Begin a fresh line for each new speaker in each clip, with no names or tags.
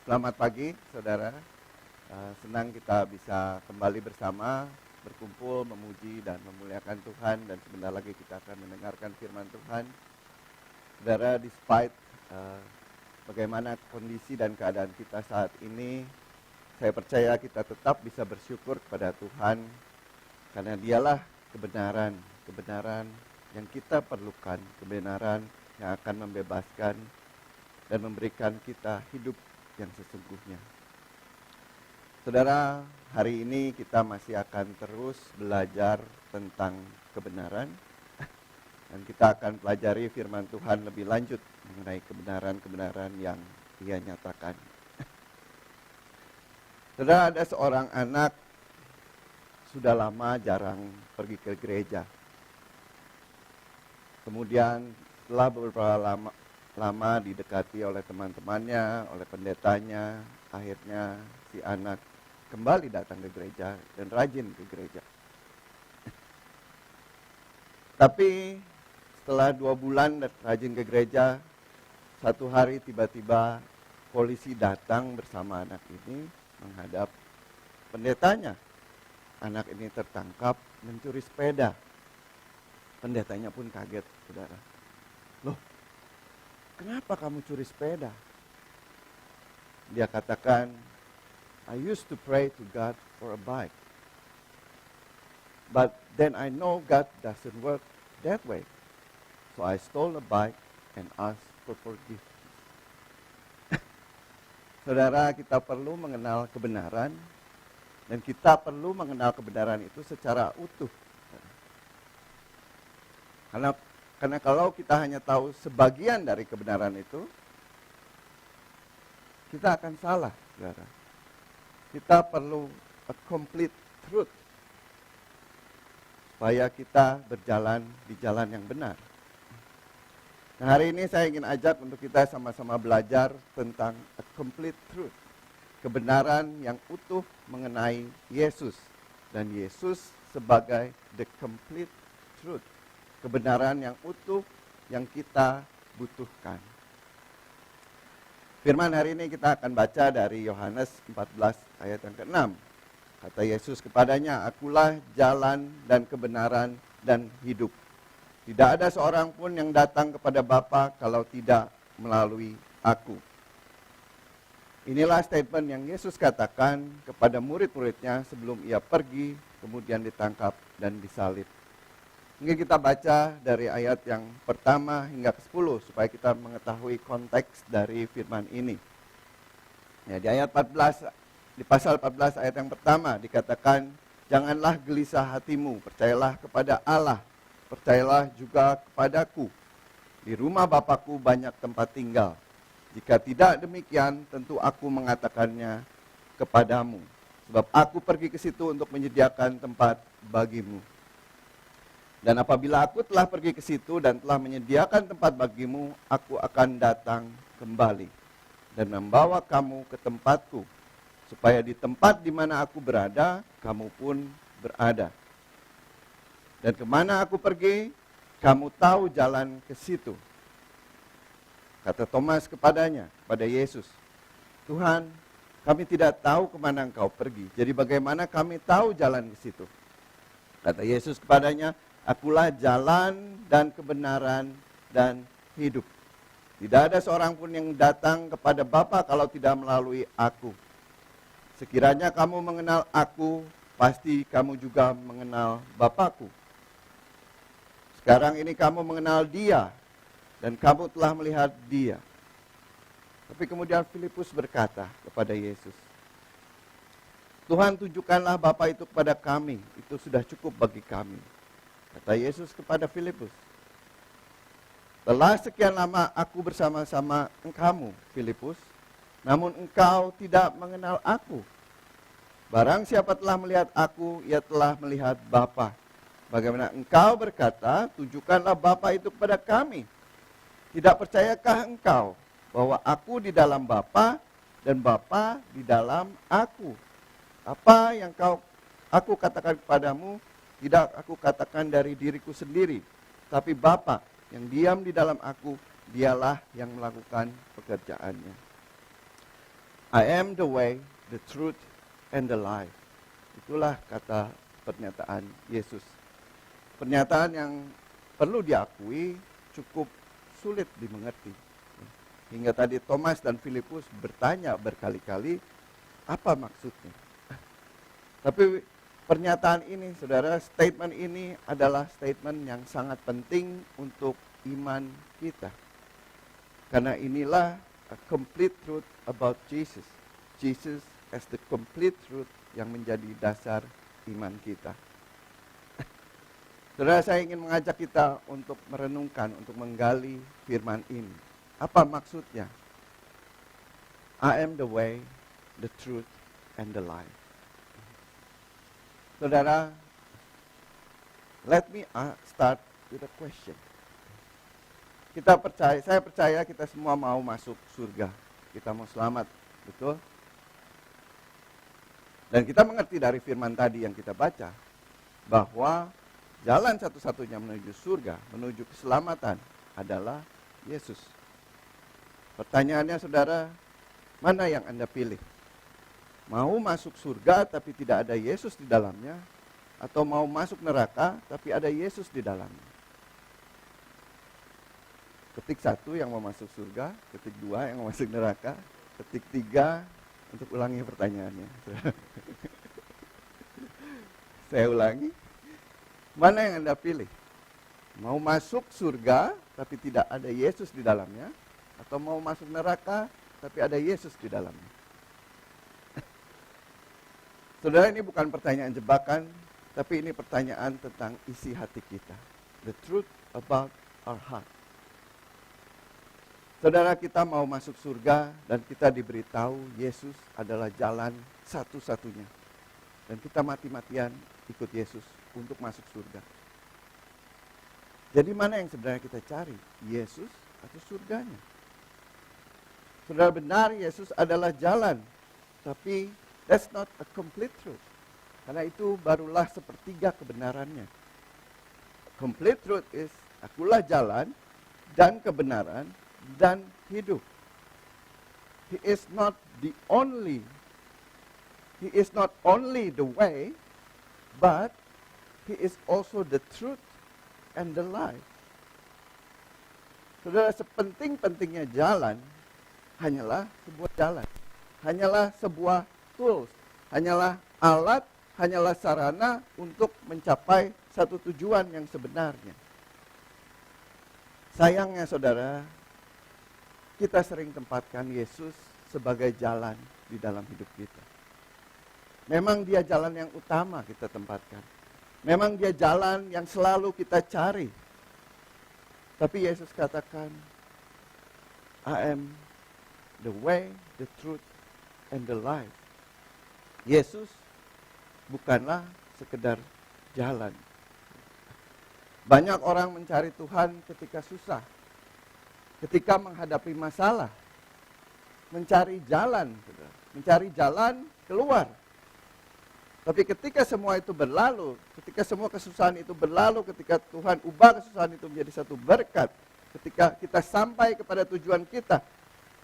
Selamat pagi, saudara. Senang kita bisa kembali bersama, berkumpul, memuji dan memuliakan Tuhan. Dan sebentar lagi kita akan mendengarkan firman Tuhan. Saudara, despite bagaimana kondisi dan keadaan kita saat ini, saya percaya kita tetap bisa bersyukur kepada Tuhan. Karena dialah kebenaran yang kita perlukan, kebenaran yang akan membebaskan dan memberikan kita hidup yang sesungguhnya. Saudara, hari ini kita masih akan terus belajar tentang kebenaran. Dan kita akan pelajari firman Tuhan lebih lanjut mengenai kebenaran-kebenaran yang Dia nyatakan. Saudara, ada seorang anak sudah lama jarang pergi ke gereja. Kemudian setelah beberapa lama didekati oleh teman-temannya, oleh pendetanya, akhirnya si anak kembali datang ke gereja dan rajin ke gereja. Tapi setelah 2 bulan rajin ke gereja, satu hari tiba-tiba polisi datang bersama anak ini menghadap pendetanya. Anak ini tertangkap mencuri sepeda. Pendetanya pun kaget, saudara. Loh, kenapa kamu curi sepeda? Dia katakan, I used to pray to God for a bike. But then I know God doesn't work that way. So I stole a bike and asked for forgiveness. Saudara, kita perlu mengenal kebenaran. Dan kita perlu mengenal kebenaran itu secara utuh. Karena kalau kita hanya tahu sebagian dari kebenaran itu, kita akan salah, saudara. Kita perlu a complete truth, supaya kita berjalan di jalan yang benar. Nah, hari ini saya ingin ajak untuk kita sama-sama belajar tentang a complete truth. Kebenaran yang utuh mengenai Yesus. Dan Yesus sebagai the complete truth. Kebenaran yang utuh yang kita butuhkan. Firman hari ini kita akan baca dari Yohanes 14 ayat yang ke-6. Kata Yesus kepadanya, Akulah jalan dan kebenaran dan hidup. Tidak ada seorang pun yang datang kepada Bapa kalau tidak melalui aku. Inilah statement yang Yesus katakan kepada murid-muridnya sebelum ia pergi, kemudian ditangkap dan disalib. Mungkin kita baca dari ayat yang pertama hingga ke-10 supaya kita mengetahui konteks dari firman ini. Ya, di ayat 14, di pasal 14 ayat yang pertama dikatakan, janganlah gelisah hatimu, percayalah kepada Allah, percayalah juga kepadaku. Di rumah Bapakku banyak tempat tinggal. Jika tidak demikian, tentu aku mengatakannya kepadamu. Sebab aku pergi ke situ untuk menyediakan tempat bagimu. Dan apabila aku telah pergi ke situ dan telah menyediakan tempat bagimu, aku akan datang kembali dan membawa kamu ke tempatku, supaya di tempat di mana aku berada, kamu pun berada. Dan kemana aku pergi, kamu tahu jalan ke situ. Kata Thomas kepadanya, kepada Yesus, Tuhan, kami tidak tahu kemana engkau pergi, jadi bagaimana kami tahu jalan ke situ? Kata Yesus kepadanya, Akulah jalan dan kebenaran dan hidup. Tidak ada seorang pun yang datang kepada Bapa kalau tidak melalui aku. Sekiranya kamu mengenal aku, pasti kamu juga mengenal Bapakku. Sekarang ini kamu mengenal Dia, dan kamu telah melihat Dia. Tapi kemudian Filipus berkata kepada Yesus, Tuhan, tunjukkanlah Bapa itu kepada kami, itu sudah cukup bagi kami. Kata Yesus kepada Filipus, telah sekian lama aku bersama-sama engkamu, Filipus, namun engkau tidak mengenal aku. Barang siapa telah melihat aku, ia telah melihat Bapa. Bagaimana engkau berkata, tunjukkanlah Bapa itu kepada kami. Tidak percayakah engkau bahwa aku di dalam Bapa dan Bapa di dalam aku? Apa yang aku katakan kepadamu, tidak aku katakan dari diriku sendiri, tapi Bapa yang diam di dalam aku, dialah yang melakukan pekerjaannya. I am the way, the truth, and the life. Itulah kata pernyataan Yesus. Pernyataan yang perlu diakui cukup sulit dimengerti. Hingga tadi Thomas dan Filipus bertanya berkali-kali, apa maksudnya? Tapi pernyataan ini, saudara, statement ini adalah statement yang sangat penting untuk iman kita. Karena inilah a complete truth about Jesus. Jesus as the complete truth yang menjadi dasar iman kita. Saudara, saya ingin mengajak kita untuk merenungkan, untuk menggali firman ini. Apa maksudnya? I am the way, the truth, and the life. Saudara, let me start with a question. Saya percaya kita semua mau masuk surga. Kita mau selamat, betul? Dan kita mengerti dari firman tadi yang kita baca, bahwa jalan satu-satunya menuju surga, menuju keselamatan adalah Yesus. Pertanyaannya, saudara, mana yang Anda pilih? Mau masuk surga tapi tidak ada Yesus di dalamnya, atau mau masuk neraka tapi ada Yesus di dalamnya? Ketik 1 yang mau masuk surga, ketik 2 yang mau masuk neraka, ketik 3 untuk ulangi pertanyaannya. Saya ulangi, mana yang Anda pilih? Mau masuk surga tapi tidak ada Yesus di dalamnya, atau mau masuk neraka tapi ada Yesus di dalamnya? Saudara, ini bukan pertanyaan jebakan, tapi ini pertanyaan tentang isi hati kita. The truth about our heart. Saudara, kita mau masuk surga dan kita diberitahu Yesus adalah jalan satu-satunya. Dan kita mati-matian ikut Yesus untuk masuk surga. Jadi mana yang sebenarnya kita cari? Yesus atau surganya? Saudara, benar Yesus adalah jalan. Tapi that's not a complete truth. Karena itu barulah sepertiga kebenarannya. Complete truth is, akulah jalan dan kebenaran dan hidup. He is not only the way, but He is also the truth and the life. Saudara, sepenting-pentingnya jalan hanyalah sebuah jalan, hanyalah sebuah tools, hanyalah alat, hanyalah sarana untuk mencapai satu tujuan yang sebenarnya. Sayangnya, saudara, kita sering tempatkan Yesus sebagai jalan di dalam hidup kita. Memang dia jalan yang utama kita tempatkan. Memang dia jalan yang selalu kita cari. Tapi Yesus katakan, I am the way, the truth, and the life. Yesus bukanlah sekedar jalan. Banyak orang mencari Tuhan ketika susah, ketika menghadapi masalah, mencari jalan keluar. Tapi ketika semua itu berlalu, ketika semua kesusahan itu berlalu, ketika Tuhan ubah kesusahan itu menjadi satu berkat, ketika kita sampai kepada tujuan kita,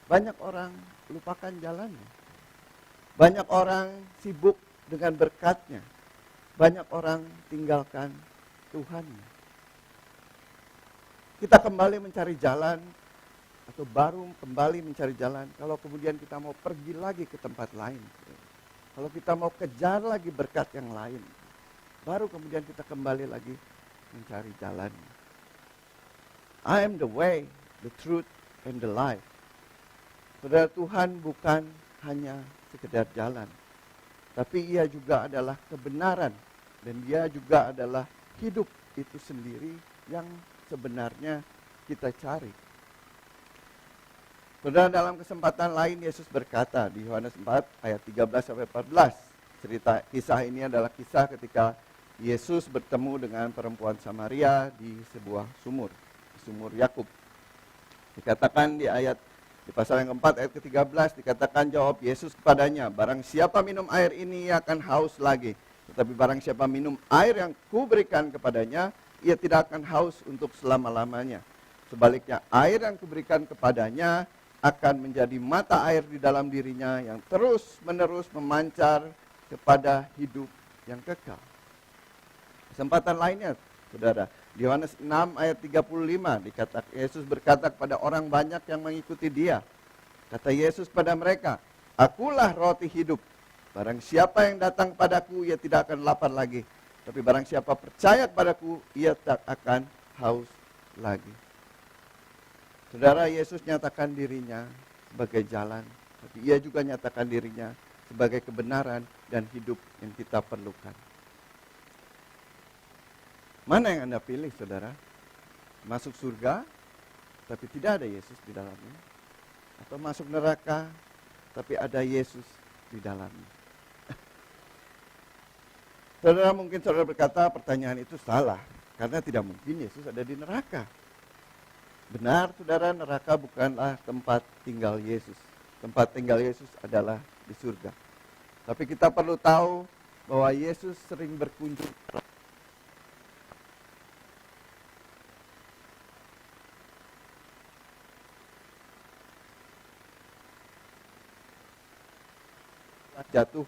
banyak orang lupakan jalannya. Banyak orang sibuk dengan berkatnya. Banyak orang tinggalkan Tuhannya. Kita kembali mencari jalan, atau baru kembali mencari jalan kalau kemudian kita mau pergi lagi ke tempat lain. Kalau kita mau kejar lagi berkat yang lain, baru kemudian kita kembali lagi mencari jalan. I am the way, the truth, and the life. Saudara, Tuhan bukan hanya sekedar jalan, tapi Ia juga adalah kebenaran, dan Dia juga adalah hidup itu sendiri yang sebenarnya kita cari. Saudara, dalam kesempatan lain Yesus berkata di Yohanes 4 ayat 13-14. Kisah ini adalah kisah ketika Yesus bertemu dengan perempuan Samaria di sebuah sumur Yakub. Dikatakan di pasal yang keempat ayat ke-13, dikatakan, jawab Yesus kepadanya, barang siapa minum air ini ia akan haus lagi. Tetapi barang siapa minum air yang kuberikan kepadanya, ia tidak akan haus untuk selama-lamanya. Sebaliknya, air yang kuberikan kepadanya akan menjadi mata air di dalam dirinya yang terus-menerus memancar kepada hidup yang kekal. Kesempatan lainnya, saudara, di Yohanes 6 ayat 35 dikatakan Yesus berkata kepada orang banyak yang mengikuti dia. Kata Yesus pada mereka, "Akulah roti hidup. Barang siapa yang datang padaku, ia tidak akan lapar lagi. Tapi barang siapa percaya kepadaku, ia tak akan haus lagi." Saudara, Yesus nyatakan dirinya sebagai jalan, tapi ia juga nyatakan dirinya sebagai kebenaran dan hidup yang kita perlukan. Mana yang Anda pilih, saudara? Masuk surga, tapi tidak ada Yesus di dalamnya? Atau masuk neraka, tapi ada Yesus di dalamnya? Saudara, mungkin saudara berkata pertanyaan itu salah, karena tidak mungkin Yesus ada di neraka. Benar, saudara, neraka bukanlah tempat tinggal Yesus. Tempat tinggal Yesus adalah di surga. Tapi kita perlu tahu bahwa Yesus sering berkunjung jatuh.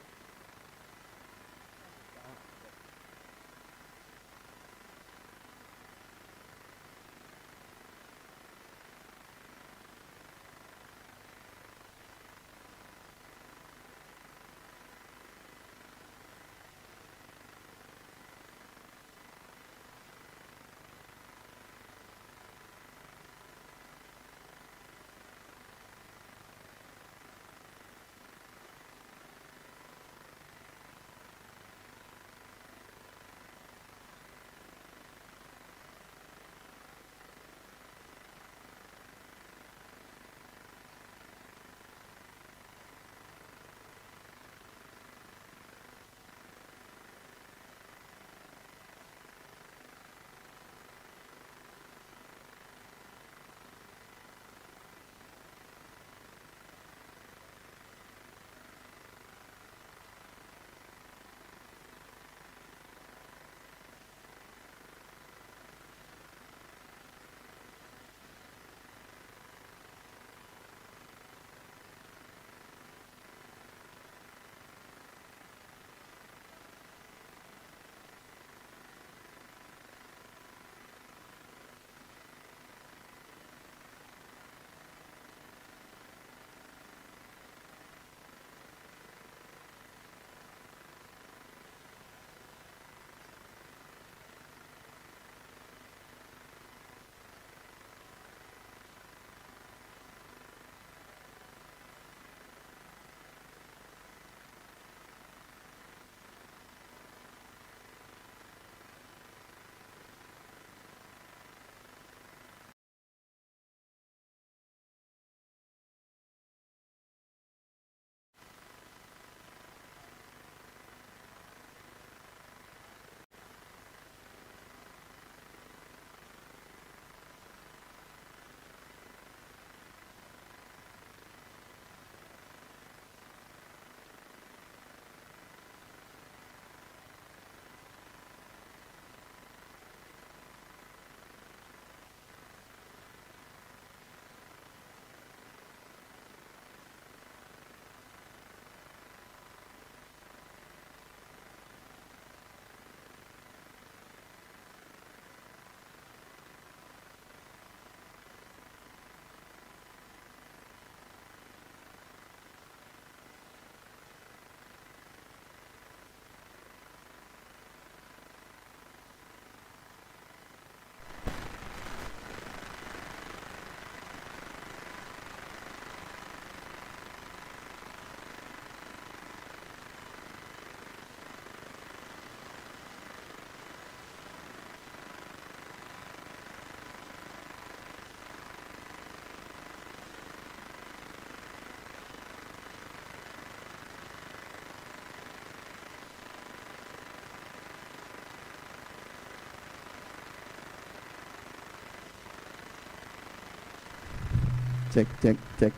Cek, cek, cek.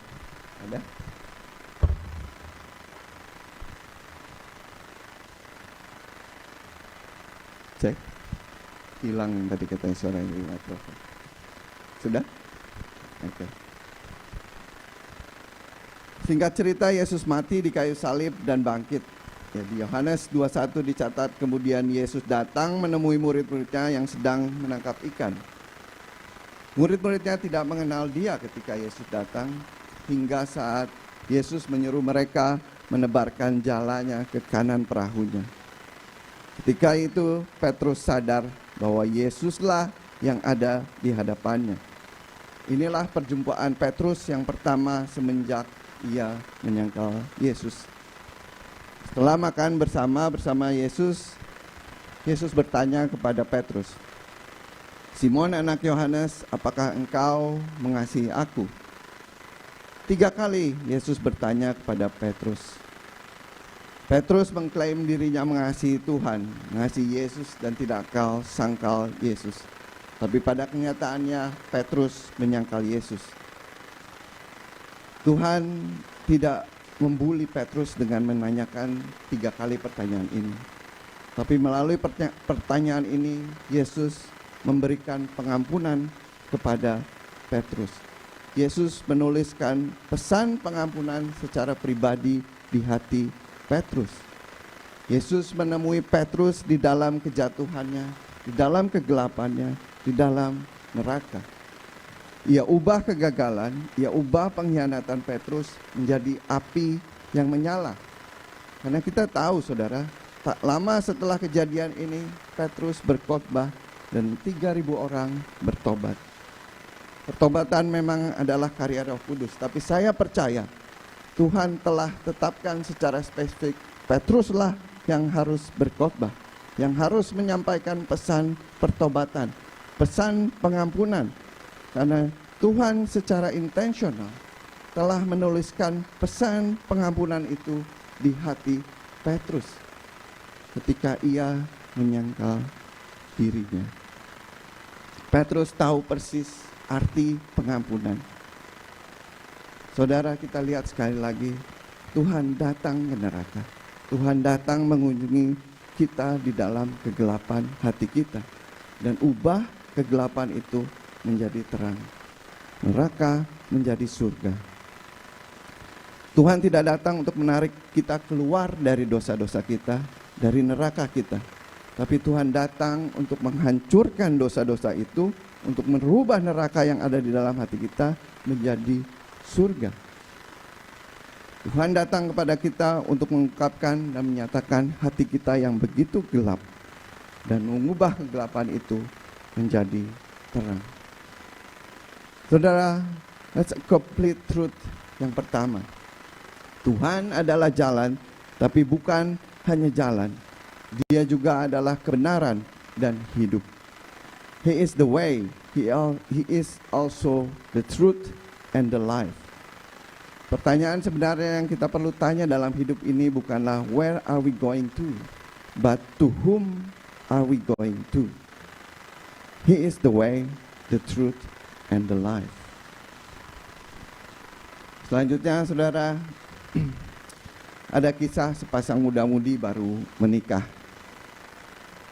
Ada? Cek. Hilang tadi katanya suara yang di mikrofon. Sudah? Oke. Singkat cerita, Yesus mati di kayu salib dan bangkit. Ya, di Yohanes 21 dicatat, kemudian Yesus datang menemui murid-muridnya yang sedang menangkap ikan. Murid-muridnya tidak mengenal dia ketika Yesus datang, hingga saat Yesus menyuruh mereka menebarkan jalannya ke kanan perahunya. Ketika itu Petrus sadar bahwa Yesuslah yang ada di hadapannya. Inilah perjumpaan Petrus yang pertama semenjak ia menyangkal Yesus. Setelah makan bersama Yesus, Yesus bertanya kepada Petrus, "Simon anak Yohanes, apakah engkau mengasihi aku?" 3 kali Yesus bertanya kepada Petrus. Petrus mengklaim dirinya mengasihi Tuhan, mengasihi Yesus dan tidak sangkal Yesus. Tapi pada kenyataannya Petrus menyangkal Yesus. Tuhan tidak membuli Petrus dengan menanyakan 3 kali pertanyaan ini. Tapi melalui pertanyaan ini, Yesus memberikan pengampunan kepada Petrus. Yesus menuliskan pesan pengampunan secara pribadi di hati Petrus. Yesus menemui Petrus di dalam kejatuhannya, di dalam kegelapannya, di dalam neraka. Ia ubah kegagalan, ia ubah pengkhianatan Petrus menjadi api yang menyala. Karena kita tahu saudara, tak lama setelah kejadian ini Petrus berkhotbah dan 3.000 orang bertobat. Pertobatan memang adalah karya Roh Kudus, tapi saya percaya Tuhan telah tetapkan secara spesifik Petruslah yang harus berkhotbah, yang harus menyampaikan pesan pertobatan, pesan pengampunan. Karena Tuhan secara intensional telah menuliskan pesan pengampunan itu di hati Petrus ketika ia menyangkal dirinya. Petrus tahu persis arti pengampunan. Saudara, kita lihat sekali lagi, Tuhan datang ke neraka. Tuhan datang mengunjungi kita di dalam kegelapan hati kita dan ubah kegelapan itu menjadi terang, neraka menjadi surga. Tuhan tidak datang untuk menarik kita keluar dari dosa-dosa kita, dari neraka kita. Tapi Tuhan datang untuk menghancurkan dosa-dosa itu, untuk merubah neraka yang ada di dalam hati kita menjadi surga. Tuhan datang kepada kita untuk mengungkapkan dan menyatakan hati kita yang begitu gelap dan mengubah kegelapan itu menjadi terang. Saudara, that's a complete truth yang pertama. Tuhan adalah jalan, tapi bukan hanya jalan. Dia juga adalah kebenaran dan hidup. He is the way, he is also the truth and the life. Pertanyaan sebenarnya yang kita perlu tanya dalam hidup ini bukanlah where are we going to, but to whom are we going to. He is the way, the truth, and the life. Selanjutnya saudara, ada kisah sepasang muda-mudi baru menikah.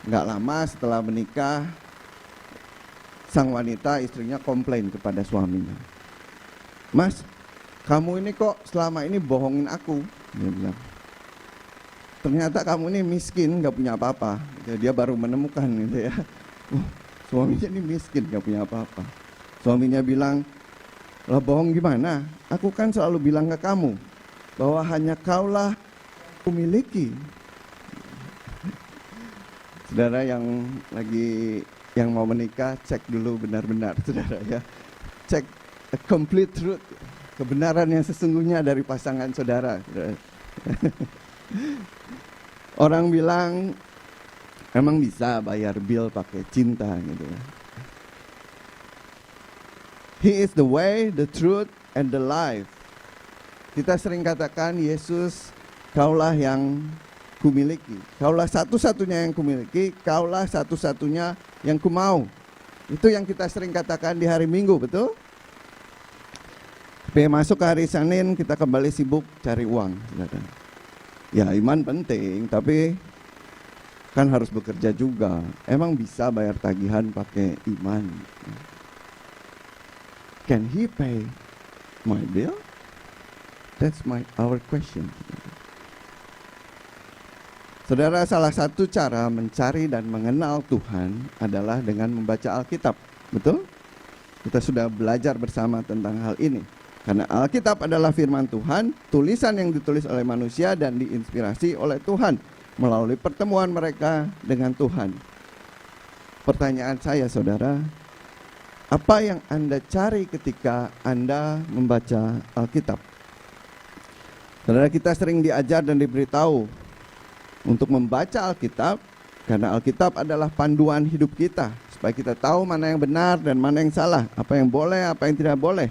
Nggak lama setelah menikah, sang wanita istrinya komplain kepada suaminya. "Mas, kamu ini kok selama ini bohongin aku?" Dia bilang. "Ternyata kamu ini miskin, nggak punya apa-apa." Dia baru menemukan gitu ya. Suaminya ini miskin, nggak punya apa-apa. Suaminya bilang, "Lah bohong gimana? Aku kan selalu bilang ke kamu bahwa hanya kaulah aku miliki." Saudara yang mau menikah, cek dulu benar-benar saudara ya. Cek a complete truth, kebenaran yang sesungguhnya dari pasangan saudara. Orang bilang emang bisa bayar bill pakai cinta gitu ya. He is the way, the truth, and the life. Kita sering katakan, Yesus, kaulah yang kumiliki. Kaulah satu-satunya yang kumiliki, kaulah satu-satunya yang kumau. Itu yang kita sering katakan di hari Minggu, betul? Tapi masuk ke hari Senin, kita kembali sibuk cari uang. Ya iman penting, tapi kan harus bekerja juga. Emang bisa bayar tagihan pakai iman? Can he pay my bill? That's our question. Saudara, salah satu cara mencari dan mengenal Tuhan adalah dengan membaca Alkitab. Betul? Kita sudah belajar bersama tentang hal ini. Karena Alkitab adalah firman Tuhan, tulisan yang ditulis oleh manusia dan diinspirasi oleh Tuhan melalui pertemuan mereka dengan Tuhan. Pertanyaan saya, saudara, apa yang Anda cari ketika Anda membaca Alkitab? Saudara, kita sering diajar dan diberitahu untuk membaca Alkitab, karena Alkitab adalah panduan hidup kita, supaya kita tahu mana yang benar dan mana yang salah, apa yang boleh, apa yang tidak boleh,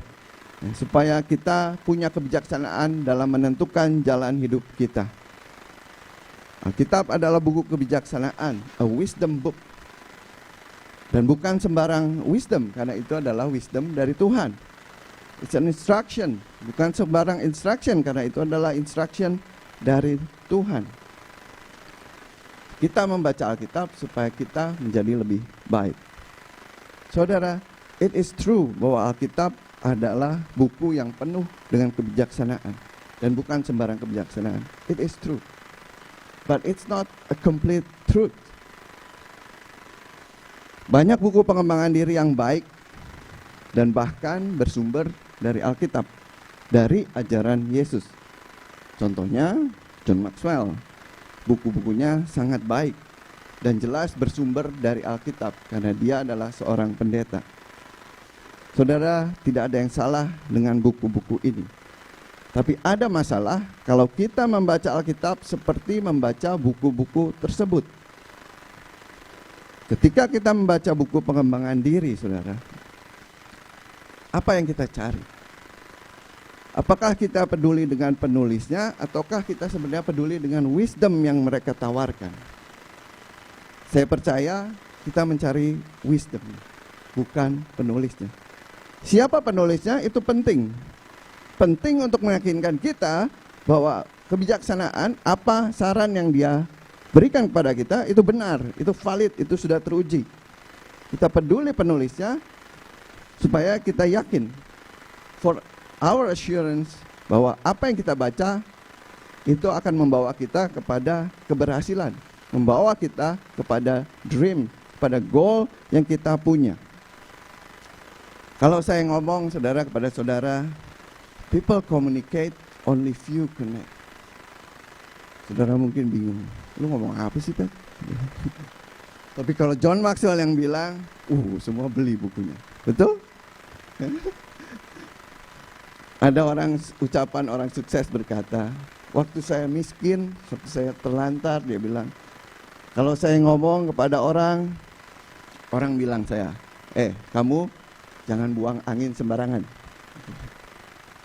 supaya kita punya kebijaksanaan dalam menentukan jalan hidup kita. Alkitab adalah buku kebijaksanaan, a wisdom book. Dan bukan sembarang wisdom, karena itu adalah wisdom dari Tuhan. It's an instruction, bukan sembarang instruction, karena itu adalah instruction dari Tuhan. Kita membaca Alkitab supaya kita menjadi lebih baik. Saudara, it is true bahwa Alkitab adalah buku yang penuh dengan kebijaksanaan, dan bukan sembarang kebijaksanaan. It is true, but it's not a complete truth. Banyak buku pengembangan diri yang baik dan bahkan bersumber dari Alkitab, dari ajaran Yesus. Contohnya John Maxwell. Buku-bukunya sangat baik dan jelas bersumber dari Alkitab karena dia adalah seorang pendeta. Saudara, tidak ada yang salah dengan buku-buku ini. Tapi ada masalah kalau kita membaca Alkitab seperti membaca buku-buku tersebut. Ketika kita membaca buku pengembangan diri, saudara, apa yang kita cari? Apakah kita peduli dengan penulisnya, ataukah kita sebenarnya peduli dengan wisdom yang mereka tawarkan? Saya percaya kita mencari wisdom, bukan penulisnya. Siapa penulisnya itu penting. Penting untuk meyakinkan kita bahwa kebijaksanaan, apa saran yang dia berikan kepada kita itu benar, itu valid, itu sudah teruji. Kita peduli penulisnya supaya kita yakin, for our assurance, bahwa apa yang kita baca itu akan membawa kita kepada keberhasilan, membawa kita kepada dream, kepada goal yang kita punya. Kalau saya ngomong, saudara, kepada saudara, people communicate, only few connect. Saudara mungkin bingung, lu ngomong apa sih, Pat? Tapi kalau John Maxwell yang bilang, semua beli bukunya. Betul? Ada ucapan orang sukses berkata, waktu saya miskin, waktu saya terlantar, dia bilang, kalau saya ngomong kepada orang bilang saya, kamu jangan buang angin sembarangan.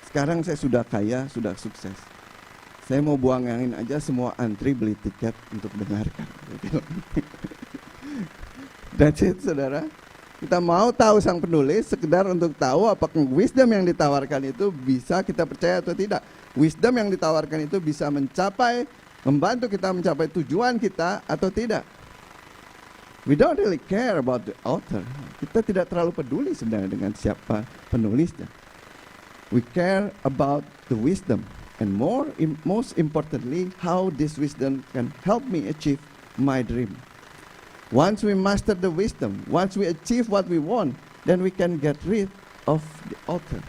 Sekarang saya sudah kaya, sudah sukses. Saya mau buang angin aja, semua antri beli tiket untuk dengarkan. That's it, saudara. Kita mau tahu sang penulis sekedar untuk tahu apakah wisdom yang ditawarkan itu bisa kita percaya atau tidak. Wisdom yang ditawarkan itu bisa membantu kita mencapai tujuan kita atau tidak. We don't really care about the author. Kita tidak terlalu peduli sebenarnya dengan siapa penulisnya. We care about the wisdom, and most importantly, how this wisdom can help me achieve my dream. Once we master the wisdom, once we achieve what we want, then we can get rid of the author.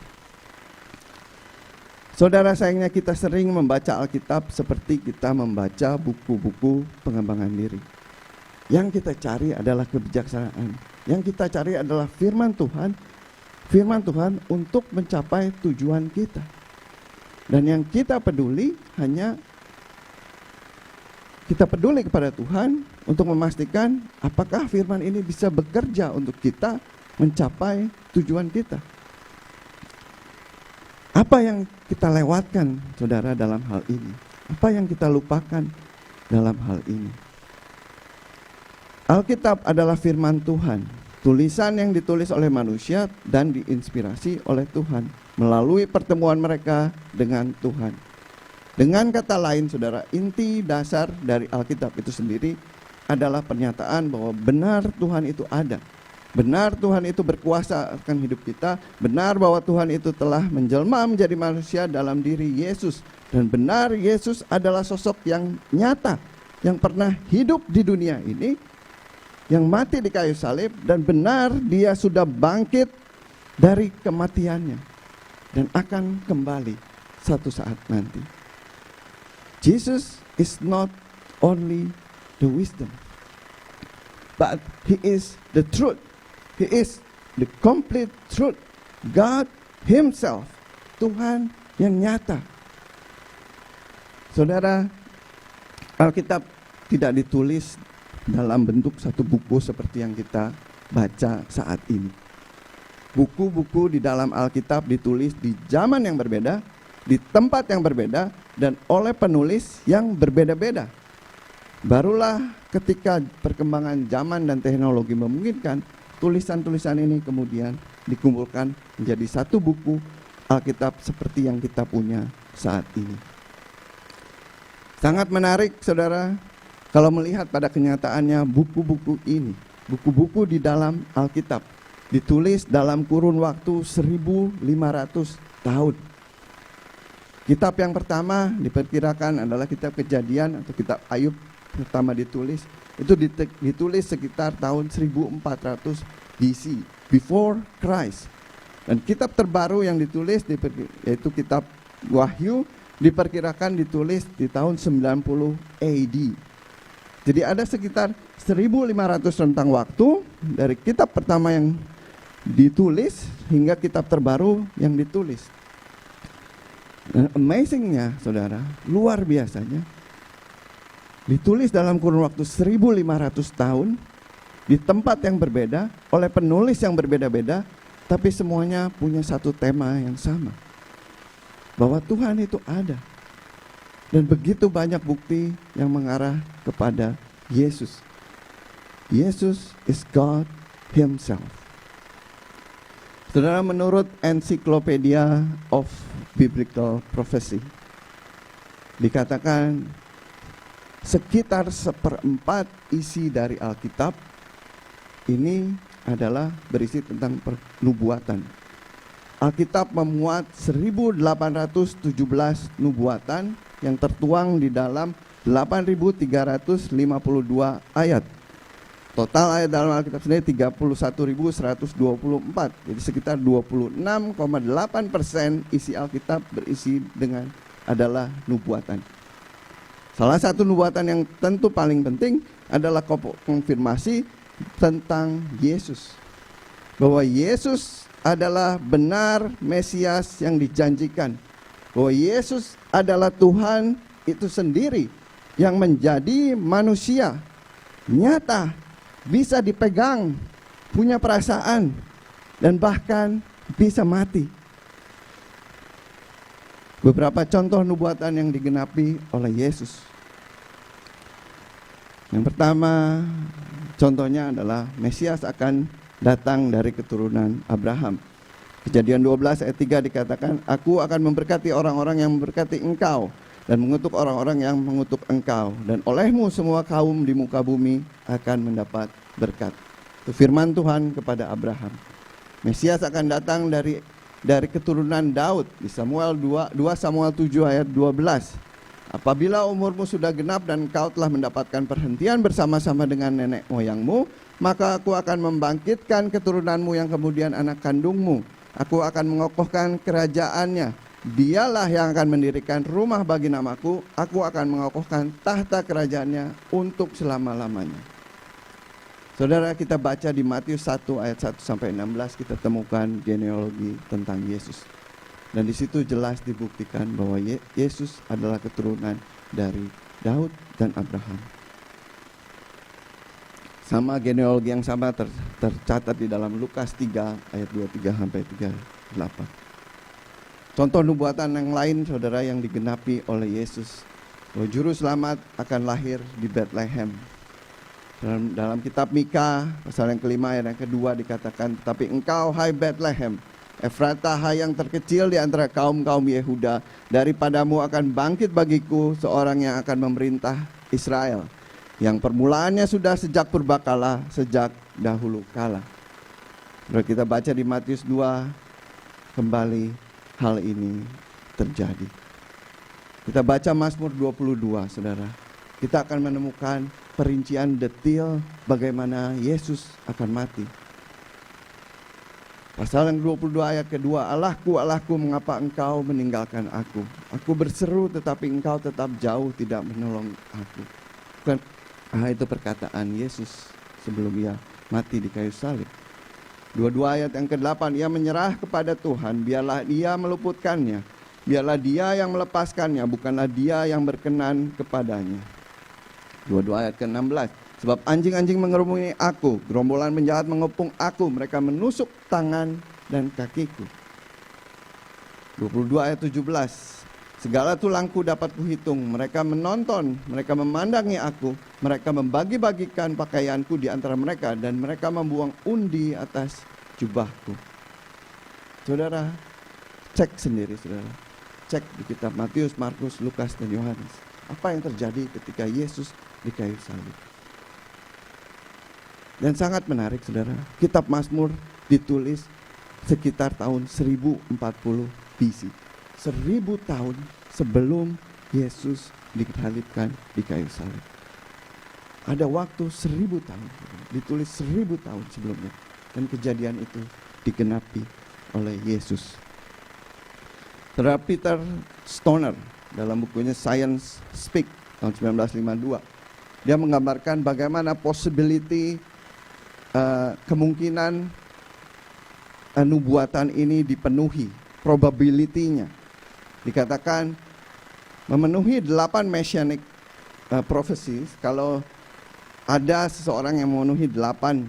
Saudara, sayangnya kita sering membaca Alkitab seperti kita membaca buku-buku pengembangan diri. Yang kita cari adalah kebijaksanaan. Yang kita cari adalah firman Tuhan untuk mencapai tujuan kita. Dan yang kita peduli hanya kita peduli kepada Tuhan untuk memastikan apakah firman ini bisa bekerja untuk kita mencapai tujuan kita. Apa yang kita lewatkan, saudara, dalam hal ini? Apa yang kita lupakan dalam hal ini? Alkitab adalah firman Tuhan, tulisan yang ditulis oleh manusia dan diinspirasi oleh Tuhan melalui pertemuan mereka dengan Tuhan. Dengan kata lain, saudara, inti dasar dari Alkitab itu sendiri adalah pernyataan bahwa benar Tuhan itu ada. Benar Tuhan itu berkuasa akan hidup kita. Benar bahwa Tuhan itu telah menjelma menjadi manusia dalam diri Yesus. Dan benar Yesus adalah sosok yang nyata, yang pernah hidup di dunia ini, yang mati di kayu salib. Dan benar dia sudah bangkit dari kematiannya dan akan kembali satu saat nanti. Jesus is not only the wisdom, but He is the truth. He is the complete truth. God Himself, Tuhan yang nyata. Saudara, Alkitab tidak ditulis dalam bentuk satu buku seperti yang kita baca saat ini. Buku-buku di dalam Alkitab ditulis di zaman yang berbeda, di tempat yang berbeda, dan oleh penulis yang berbeda-beda. Barulah ketika perkembangan zaman dan teknologi memungkinkan, tulisan-tulisan ini kemudian dikumpulkan menjadi satu buku Alkitab seperti yang kita punya saat ini. Sangat menarik, saudara, kalau melihat pada kenyataannya buku-buku ini, buku-buku di dalam Alkitab ditulis dalam kurun waktu 1500 tahun. Kitab yang pertama diperkirakan adalah kitab Kejadian atau kitab Ayub pertama ditulis. Itu ditulis sekitar tahun 1400 BC, before Christ. Dan kitab terbaru yang ditulis yaitu kitab Wahyu diperkirakan ditulis di tahun 90 AD. Jadi ada sekitar 1500 rentang waktu dari kitab pertama yang ditulis hingga kitab terbaru yang ditulis. Dan amazingnya, saudara, luar biasanya, ditulis dalam kurun waktu 1500 tahun, di tempat yang berbeda, oleh penulis yang berbeda-beda, tapi semuanya punya satu tema yang sama, bahwa Tuhan itu ada. Dan begitu banyak bukti yang mengarah kepada Yesus. Yesus is God Himself. Saudara, menurut Encyclopedia of Biblical Prophecy, dikatakan sekitar 1/4 isi dari Alkitab ini adalah berisi tentang pernubuatan. Alkitab memuat 1817 nubuatan yang tertuang di dalam 8.352 ayat. Total ayat dalam Alkitab sendiri 31.124. Jadi sekitar 26,8% isi Alkitab berisi dengan adalah nubuatan. Salah satu nubuatan yang tentu paling penting adalah konfirmasi tentang Yesus. Bahwa Yesus adalah benar Mesias yang dijanjikan. Bahwa Yesus adalah Tuhan itu sendiri yang menjadi manusia nyata, bisa dipegang, punya perasaan, dan bahkan bisa mati. Beberapa contoh nubuatan yang digenapi oleh Yesus. Yang pertama, contohnya adalah Mesias akan datang dari keturunan Abraham. Kejadian 12 ayat 3 dikatakan, "Aku akan memberkati orang-orang yang memberkati engkau, dan mengutuk orang-orang yang mengutuk engkau, dan olehmu semua kaum di muka bumi akan mendapat berkat." Itu firman Tuhan kepada Abraham. Mesias akan datang dari keturunan Daud di 2 Samuel 7 ayat 12. "Apabila umurmu sudah genap dan engkau telah mendapatkan perhentian bersama-sama dengan nenek moyangmu, maka aku akan membangkitkan keturunanmu yang kemudian anak kandungmu. Aku akan mengokohkan kerajaannya. Dialah yang akan mendirikan rumah bagi namaku. Aku akan mengokohkan tahta kerajaannya untuk selama-lamanya." Saudara, kita baca di Matius 1 ayat 1 sampai 16, kita temukan genealogi tentang Yesus. Dan di situ jelas dibuktikan bahwa Yesus adalah keturunan dari Daud dan Abraham. Sama genealogi yang sama tercatat di dalam Lukas 3 ayat 23 sampai 38. Contoh nubuatan yang lain, saudara, yang digenapi oleh Yesus, bahwa juru selamat akan lahir di Bethlehem. Dalam kitab Mika pasal yang kelima ayat yang kedua dikatakan, "Tapi engkau, hai Bethlehem Efratah, hai yang terkecil di antara kaum-kaum Yehuda, daripadamu akan bangkit bagiku seorang yang akan memerintah Israel, yang permulaannya sudah sejak purbakala, sejak dahulu kala." Kalau kita baca di Matius 2, kembali hal ini terjadi. Kita baca Mazmur 22, saudara. Kita akan menemukan perincian detail bagaimana Yesus akan mati. Pasal yang 22 ayat kedua, Allahku, Allahku, mengapa engkau meninggalkan aku? Aku berseru tetapi engkau tetap jauh, tidak menolong aku. Bukan, itu perkataan Yesus sebelum ia mati di kayu salib. 22 ayat yang ke-8, ia menyerah kepada Tuhan, biarlah dia meluputkannya. Biarlah dia yang melepaskannya, bukanlah dia yang berkenan kepadanya. 22 ayat ke-16, sebab anjing-anjing mengerumuni aku, gerombolan penjahat mengepung aku, mereka menusuk tangan dan kakiku. 22 ayat 17, segala tulangku dapat kuhitung, mereka menonton, mereka memandangi aku, mereka membagi-bagikan pakaianku di antara mereka, dan mereka membuang undi atas jubahku. Saudara, cek sendiri saudara. Cek di kitab Matius, Markus, Lukas, dan Yohanes. Apa yang terjadi ketika Yesus di kayu salib. Dan sangat menarik saudara, kitab Mazmur ditulis sekitar tahun 1040 BC. 1000 tahun sebelum Yesus disalibkan di kayu salib. Ada waktu 1000 tahun, ditulis 1000 tahun sebelumnya. Dan kejadian itu digenapi oleh Yesus. Saudara Peter Stoner dalam bukunya Science Speak tahun 1952, dia menggambarkan bagaimana possibility, kemungkinan nubuatan ini dipenuhi, probability-nya. Dikatakan memenuhi 8 messianic prophecies. Kalau ada seseorang yang memenuhi 8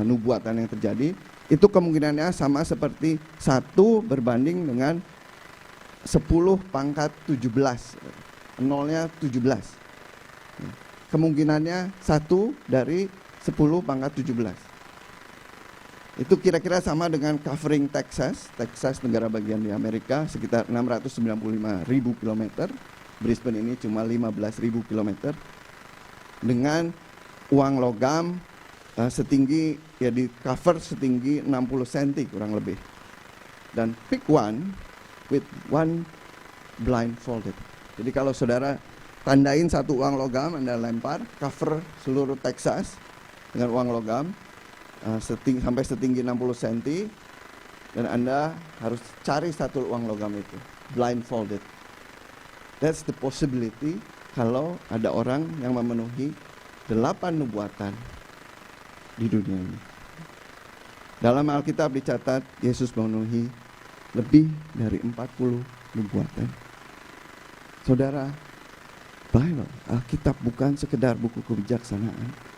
nubuatan yang terjadi, itu kemungkinannya sama seperti 1 berbanding dengan 10 pangkat 17. Nolnya 17. Kemungkinannya 1 dari 10 pangkat 17. Itu kira-kira sama dengan covering Texas. Texas negara bagian di Amerika sekitar 695.000 km. Brisbane ini cuma 15.000 km. Dengan uang logam setinggi, ya di cover setinggi 60 cm kurang lebih. Dan pick one with one blindfolded. Jadi kalau saudara tandain satu uang logam, Anda lempar cover seluruh Texas dengan uang logam sampai setinggi 60 cm, dan Anda harus cari satu uang logam itu blindfolded. That's the possibility kalau ada orang yang memenuhi 8 nubuatan di dunia ini. Dalam Alkitab dicatat Yesus memenuhi lebih dari 40 nubuatan. Saudara, Bible, Alkitab bukan sekedar buku kebijaksanaan.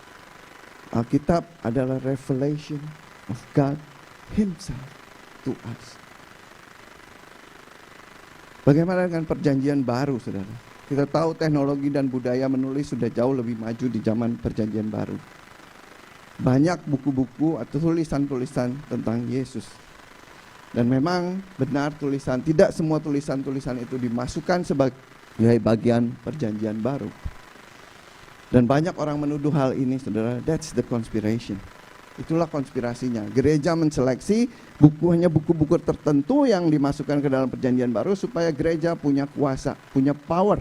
Alkitab adalah revelation of God Himself to us. Bagaimana dengan perjanjian baru, saudara? Kita tahu teknologi dan budaya menulis sudah jauh lebih maju di zaman perjanjian baru. Banyak buku-buku atau tulisan-tulisan tentang Yesus. Dan memang benar tidak semua tulisan-tulisan itu dimasukkan sebagai bagian perjanjian baru. Dan banyak orang menuduh hal ini, saudara, that's the conspiration. Itulah konspirasinya. Gereja menseleksi hanya buku-buku tertentu yang dimasukkan ke dalam perjanjian baru supaya gereja punya kuasa, punya power.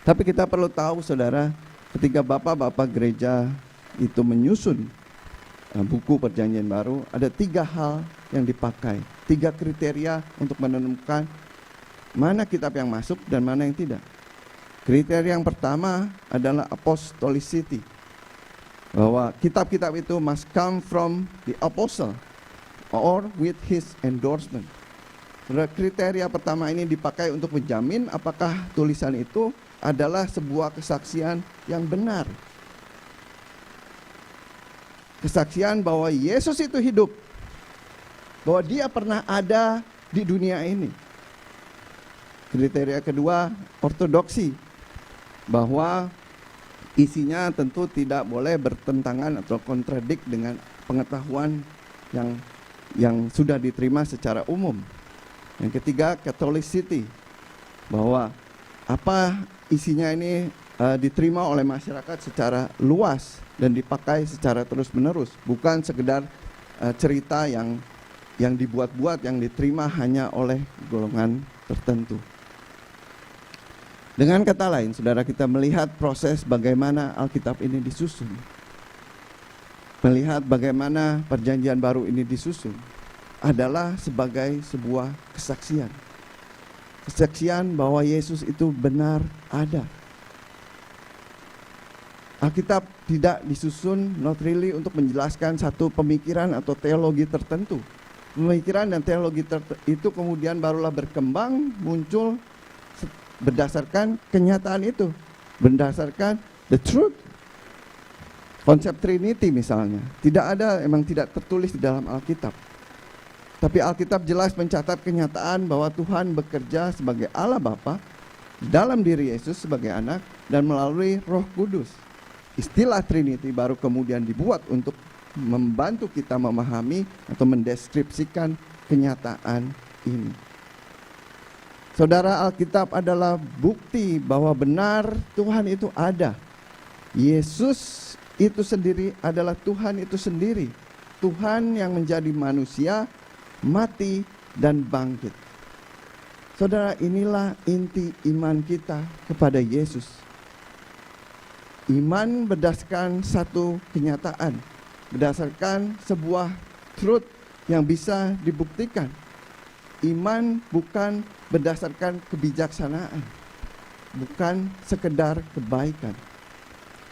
Tapi kita perlu tahu, saudara, ketika bapak-bapak gereja itu menyusun buku perjanjian baru, ada 3 hal yang dipakai, 3 kriteria untuk menemukan mana kitab yang masuk dan mana yang tidak. Kriteria yang pertama adalah apostolicity, bahwa kitab-kitab itu must come from the apostle or with his endorsement. Kriteria pertama ini dipakai untuk menjamin apakah tulisan itu adalah sebuah kesaksian yang benar. Kesaksian bahwa Yesus itu hidup, bahwa dia pernah ada di dunia ini. Kriteria kedua, ortodoksi, bahwa isinya tentu tidak boleh bertentangan atau kontradik dengan pengetahuan yang sudah diterima secara umum. Yang ketiga, Catholicity, bahwa apa isinya ini diterima oleh masyarakat secara luas dan dipakai secara terus-menerus, bukan sekedar cerita yang dibuat-buat, yang diterima hanya oleh golongan tertentu. Dengan kata lain, saudara, kita melihat proses bagaimana Alkitab ini disusun, melihat bagaimana perjanjian baru ini disusun, adalah sebagai sebuah kesaksian. Kesaksian bahwa Yesus itu benar ada. Alkitab tidak disusun not really untuk menjelaskan satu pemikiran atau teologi tertentu. Pemikiran dan teologi itu kemudian barulah berkembang, muncul berdasarkan kenyataan itu, berdasarkan the truth. Konsep Trinity misalnya, emang tidak tertulis di dalam Alkitab. Tapi Alkitab jelas mencatat kenyataan bahwa Tuhan bekerja sebagai Allah Bapa dalam diri Yesus sebagai anak dan melalui Roh Kudus. Istilah Trinity baru kemudian dibuat untuk membantu kita memahami atau mendeskripsikan kenyataan ini. Saudara, Alkitab adalah bukti bahwa benar Tuhan itu ada. Yesus itu sendiri adalah Tuhan itu sendiri. Tuhan yang menjadi manusia, mati dan bangkit. Saudara, inilah inti iman kita kepada Yesus. Iman berdasarkan satu kenyataan, berdasarkan sebuah truth yang bisa dibuktikan. Iman bukan berdasarkan kebijaksanaan, bukan sekedar kebaikan,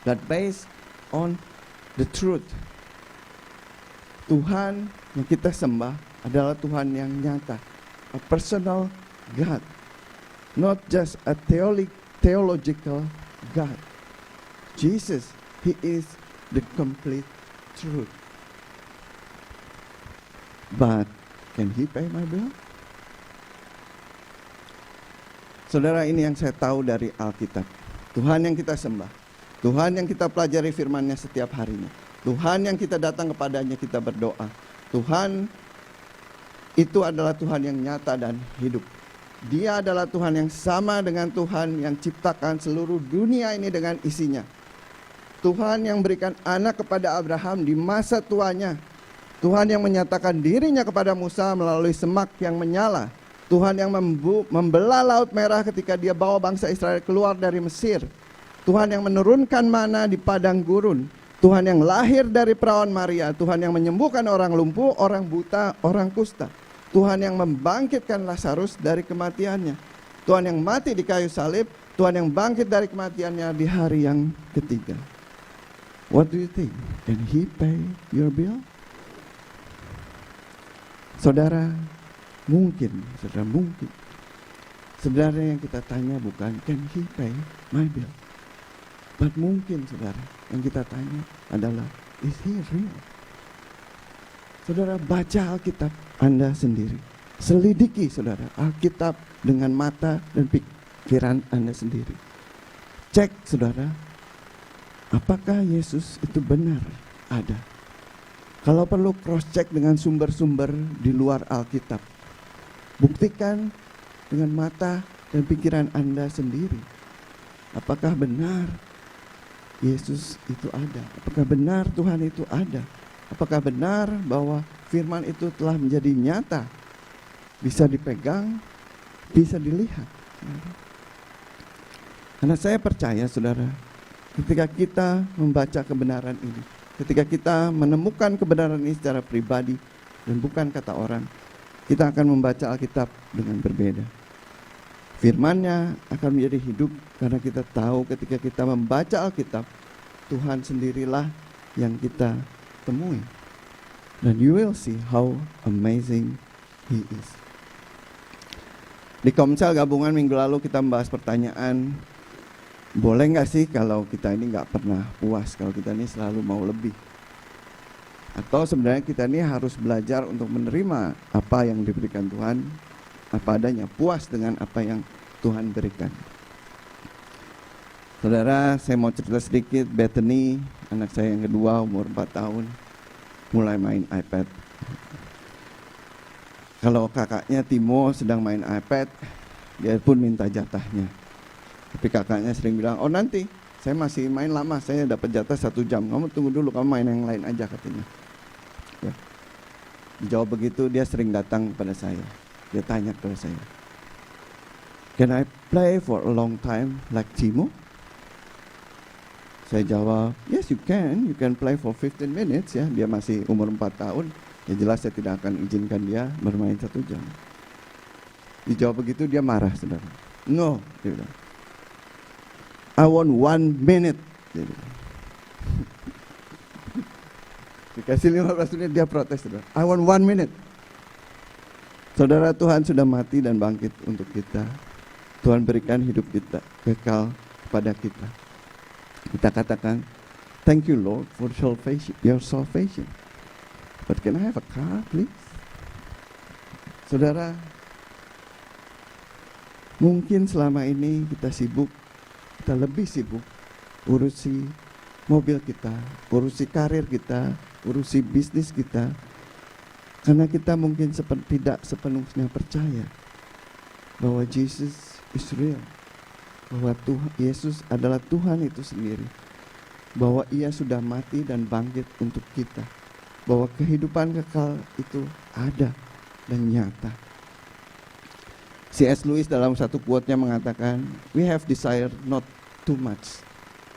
but based on the truth. Tuhan yang kita sembah adalah Tuhan yang nyata, a personal God, not just a theological God. Jesus, He is the complete truth. But can He pay my bill? Saudara, ini yang saya tahu dari Alkitab. Tuhan yang kita sembah, Tuhan yang kita pelajari firman-Nya setiap harinya, Tuhan yang kita datang kepadanya, kita berdoa. Tuhan itu adalah Tuhan yang nyata dan hidup. Dia adalah Tuhan yang sama dengan Tuhan yang ciptakan seluruh dunia ini dengan isinya. Tuhan yang berikan anak kepada Abraham di masa tuanya. Tuhan yang menyatakan dirinya kepada Musa melalui semak yang menyala. Tuhan yang membelah Laut Merah ketika dia bawa bangsa Israel keluar dari Mesir. Tuhan yang menurunkan mana di padang gurun. Tuhan yang lahir dari perawan Maria. Tuhan yang menyembuhkan orang lumpuh, orang buta, orang kusta. Tuhan yang membangkitkan Lazarus dari kematiannya. Tuhan yang mati di kayu salib. Tuhan yang bangkit dari kematiannya di hari yang ketiga. What do you think? Can He pay your bill? Saudara, mungkin. Sebenarnya yang kita tanya bukan can He pay my bill, but mungkin, saudara, yang kita tanya adalah is He real? Saudara, baca Alkitab Anda sendiri. Selidiki, saudara, Alkitab dengan mata dan pikiran Anda sendiri. Cek, saudara, apakah Yesus itu benar ada? Kalau perlu cross check dengan sumber-sumber di luar Alkitab. Buktikan dengan mata dan pikiran Anda sendiri. Apakah benar Yesus itu ada? Apakah benar Tuhan itu ada? Apakah benar bahwa firman itu telah menjadi nyata? Bisa dipegang, bisa dilihat. Karena saya percaya, saudara, ketika kita membaca kebenaran ini, ketika kita menemukan kebenaran ini secara pribadi dan bukan kata orang, kita akan membaca Alkitab dengan berbeda. Firman-Nya akan menjadi hidup karena kita tahu ketika kita membaca Alkitab, Tuhan sendirilah yang kita temui. Dan you will see how amazing He is. Di Komsel gabungan minggu lalu kita membahas pertanyaan, boleh nggak sih kalau kita ini nggak pernah puas, kalau kita ini selalu mau lebih? Atau sebenarnya kita ini harus belajar untuk menerima apa yang diberikan Tuhan, apa adanya, puas dengan apa yang Tuhan berikan. Saudara, saya mau cerita sedikit. Bethany, anak saya yang kedua, umur 4 tahun, mulai main iPad. Kalau kakaknya Timo sedang main iPad, dia pun minta jatahnya. Tapi kakaknya sering bilang, oh nanti saya masih main lama, saya dapat jatah 1 jam, kamu tunggu dulu, kamu main yang lain aja katanya. Ya. Dijawab begitu, dia sering datang kepada saya. Dia tanya kepada saya, can I play for a long time like Timo? Saya jawab, yes you can play for 15 minutes ya. Dia masih umur 4 tahun, ya jelas saya tidak akan izinkan dia bermain 1 jam. Dijawab begitu dia marah, saudara. No, dia bilang, I want 1 minute. Dia bilang. Dikasih 15 menit dia protes, saudara. I want 1 minute. Saudara, Tuhan sudah mati dan bangkit untuk kita. Tuhan berikan hidup kita kekal kepada kita. Kita katakan, thank you Lord for salvation, your salvation. But can I have a car, please? Saudara, mungkin selama ini kita sibuk, kita lebih sibuk urusi mobil kita, urusi karir kita, urusi bisnis kita, karena kita mungkin tidak sepenuhnya percaya bahwa Jesus is real, bahwa Yesus adalah Tuhan itu sendiri, bahwa Ia sudah mati dan bangkit untuk kita, bahwa kehidupan kekal itu ada dan nyata. C.S. Lewis dalam satu quote-nya mengatakan, we have desire not too much,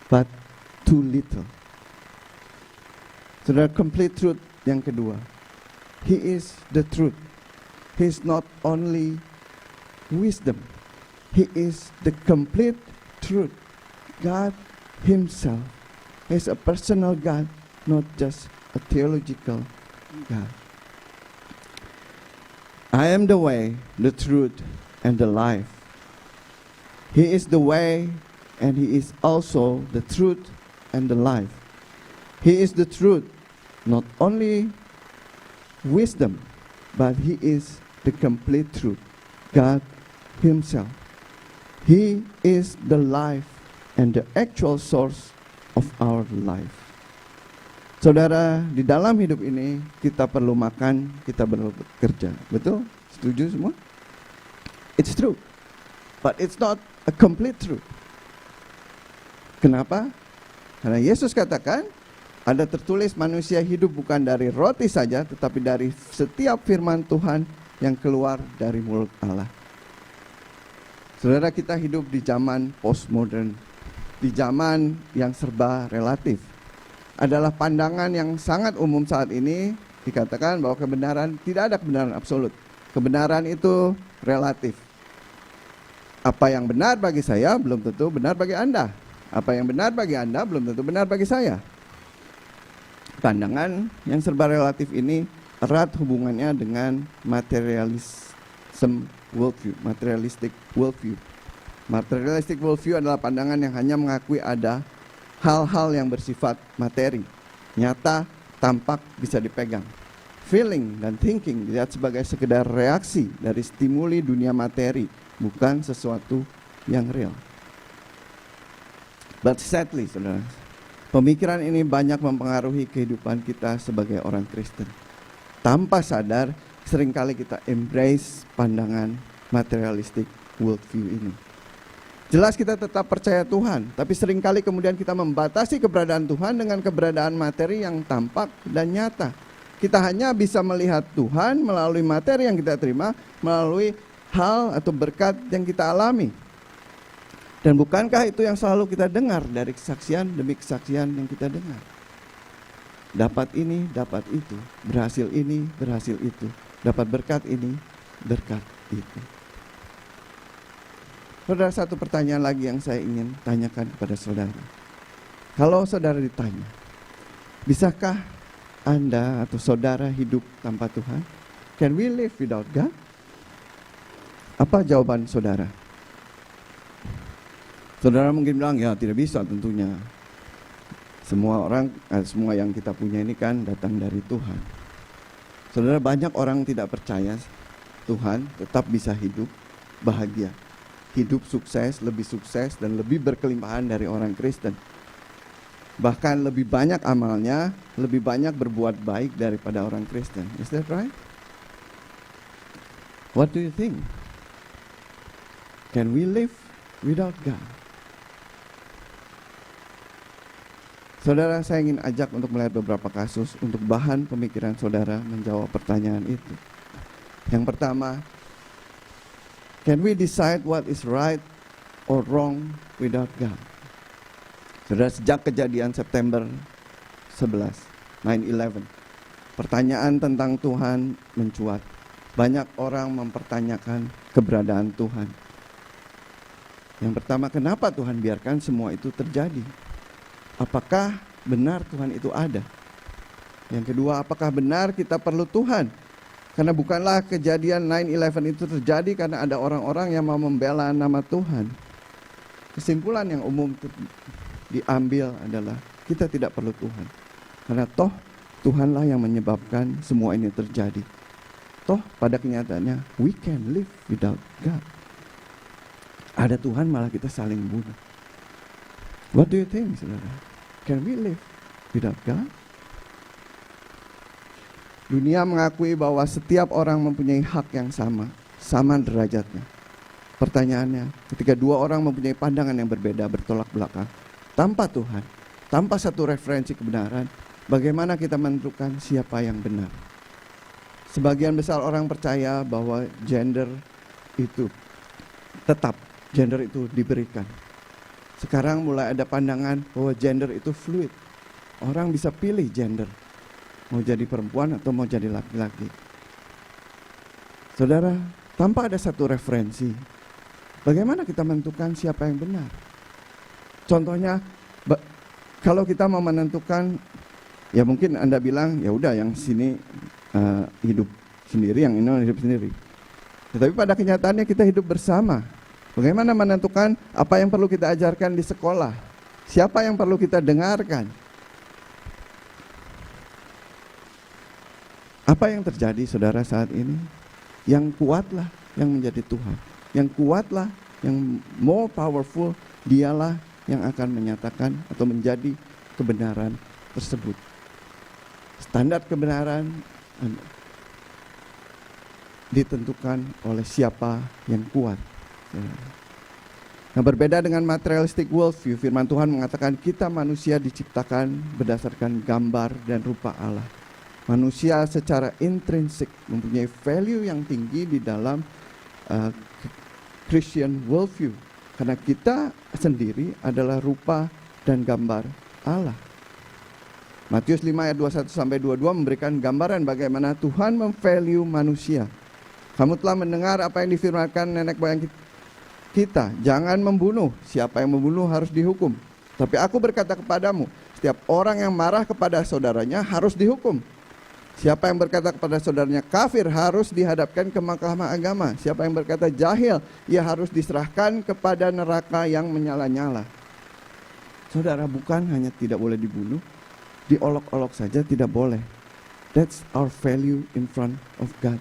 but too little. Saudara, complete truth yang kedua, He is the truth. He is not only wisdom, He is the complete truth. God Himself is a personal God, not just a theological God. I am the way, the truth, and the life. He is the way, and He is also the truth and the life. He is the truth, not only wisdom, but He is the complete truth, God Himself. He is the life and the actual source of our life. Saudara, di dalam hidup ini kita perlu makan, kita perlu bekerja. Betul? Setuju semua? It's true, but it's not a complete truth. Kenapa? Karena Yesus katakan, ada tertulis manusia hidup bukan dari roti saja, tetapi dari setiap firman Tuhan yang keluar dari mulut Allah. Saudara, kita hidup di zaman postmodern, di zaman yang serba relatif. Adalah pandangan yang sangat umum saat ini, dikatakan bahwa kebenaran, tidak ada kebenaran absolut. Kebenaran itu relatif. Apa yang benar bagi saya belum tentu benar bagi Anda. Apa yang benar bagi Anda belum tentu benar bagi saya. Pandangan yang serba relatif ini erat hubungannya dengan materialism worldview, materialistic worldview. Materialistic worldview adalah pandangan yang hanya mengakui ada hal-hal yang bersifat materi, nyata, tampak, bisa dipegang. Feeling dan thinking dilihat sebagai sekedar reaksi dari stimuli dunia materi, bukan sesuatu yang real. But sadly, saudara, pemikiran ini banyak mempengaruhi kehidupan kita sebagai orang Kristen. Tanpa sadar, seringkali kita embrace pandangan materialistic worldview ini. Jelas kita tetap percaya Tuhan, tapi seringkali kemudian kita membatasi keberadaan Tuhan dengan keberadaan materi yang tampak dan nyata. Kita hanya bisa melihat Tuhan melalui materi yang kita terima, melalui hal atau berkat yang kita alami. Dan bukankah itu yang selalu kita dengar dari kesaksian demi kesaksian yang kita dengar? Dapat ini, dapat itu, berhasil ini, berhasil itu, dapat berkat ini, berkat itu. Saudara, satu pertanyaan lagi yang saya ingin tanyakan kepada saudara. Kalau saudara ditanya, bisakah Anda atau saudara hidup tanpa Tuhan? Can we live without God? Apa jawaban saudara? Saudara mungkin bilang, ya tidak bisa tentunya. Semua orang, semua yang kita punya ini kan datang dari Tuhan. Saudara, banyak orang tidak percaya Tuhan tetap bisa hidup bahagia. Hidup sukses, dan lebih berkelimpahan dari orang Kristen. Bahkan lebih banyak amalnya, lebih banyak berbuat baik daripada orang Kristen. Is that right? What do you think? Can we live without God? Saudara, saya ingin ajak untuk melihat beberapa kasus untuk bahan pemikiran saudara menjawab pertanyaan itu. Yang pertama, can we decide what is right or wrong without God? Saudara, sejak kejadian September 11, 9/11, pertanyaan tentang Tuhan mencuat. Banyak orang mempertanyakan keberadaan Tuhan. Yang pertama, kenapa Tuhan biarkan semua itu terjadi? Apakah benar Tuhan itu ada? Yang kedua, apakah benar kita perlu Tuhan? Karena bukanlah kejadian 9/11 itu terjadi karena ada orang-orang yang mau membela nama Tuhan. Kesimpulan yang umum diambil adalah kita tidak perlu Tuhan. Karena toh Tuhanlah yang menyebabkan semua ini terjadi. Toh pada kenyataannya we can live without God. Ada Tuhan malah kita saling bunuh. What do you think, saudara? Can we live without God? Dunia mengakui bahwa setiap orang mempunyai hak yang sama derajatnya. Pertanyaannya, ketika dua orang mempunyai pandangan yang berbeda, bertolak belakang, tanpa Tuhan, tanpa satu referensi kebenaran, bagaimana kita menentukan siapa yang benar? Sebagian besar orang percaya bahwa gender itu tetap, gender itu diberikan. Sekarang mulai ada pandangan bahwa gender itu fluid. Orang bisa pilih gender, mau jadi perempuan atau mau jadi laki-laki. Saudara, tanpa ada satu referensi, bagaimana kita menentukan siapa yang benar? Contohnya, kalau kita mau menentukan, ya mungkin Anda bilang, ya udah yang sini hidup sendiri, yang ini hidup sendiri. Tetapi pada kenyataannya kita hidup bersama. Bagaimana menentukan apa yang perlu kita ajarkan di sekolah? Siapa yang perlu kita dengarkan? Apa yang terjadi, saudara, saat ini? Yang kuatlah yang menjadi Tuhan. Yang kuatlah, yang more powerful, dialah yang akan menyatakan atau menjadi kebenaran tersebut. Standar kebenaran ditentukan oleh siapa yang kuat. Nah, berbeda dengan materialistic worldview, firman Tuhan mengatakan kita manusia diciptakan berdasarkan gambar dan rupa Allah. Manusia secara intrinsik mempunyai value yang tinggi di dalam Christian worldview, karena kita sendiri adalah rupa dan gambar Allah. Matius 5 ayat 21-22 memberikan gambaran bagaimana Tuhan memvalue manusia. Kamu telah mendengar apa yang difirmankan nenek moyang kita, jangan membunuh. Siapa yang membunuh harus dihukum. Tapi aku berkata kepadamu, setiap orang yang marah kepada saudaranya harus dihukum. Siapa yang berkata kepada saudaranya kafir harus dihadapkan ke mahkamah agama. Siapa yang berkata jahil, ia harus diserahkan kepada neraka yang menyala-nyala. Saudara, bukan hanya tidak boleh dibunuh, diolok-olok saja tidak boleh. That's our value in front of God.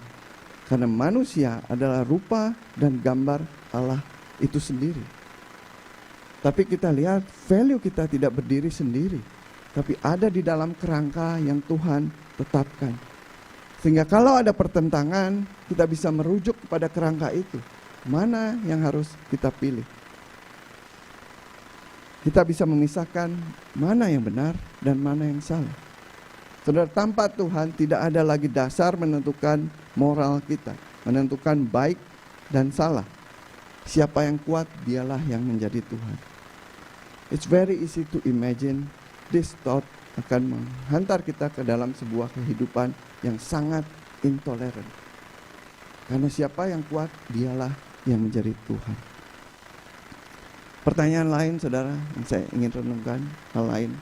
Karena manusia adalah rupa dan gambar Allah itu sendiri. Tapi kita lihat value kita tidak berdiri sendiri, tapi ada di dalam kerangka yang Tuhan tetapkan. Sehingga kalau ada pertentangan, kita bisa merujuk kepada kerangka itu. Mana yang harus kita pilih? Kita bisa memisahkan mana yang benar dan mana yang salah. Saudara, tanpa Tuhan tidak ada lagi dasar menentukan moral kita, menentukan baik dan salah. Siapa yang kuat, dialah yang menjadi Tuhan. It's very easy to imagine this thought akan menghantar kita ke dalam sebuah kehidupan yang sangat intoleran. Karena siapa yang kuat, dialah yang menjadi Tuhan. Pertanyaan lain, saudara, yang saya ingin renungkan, hal lain.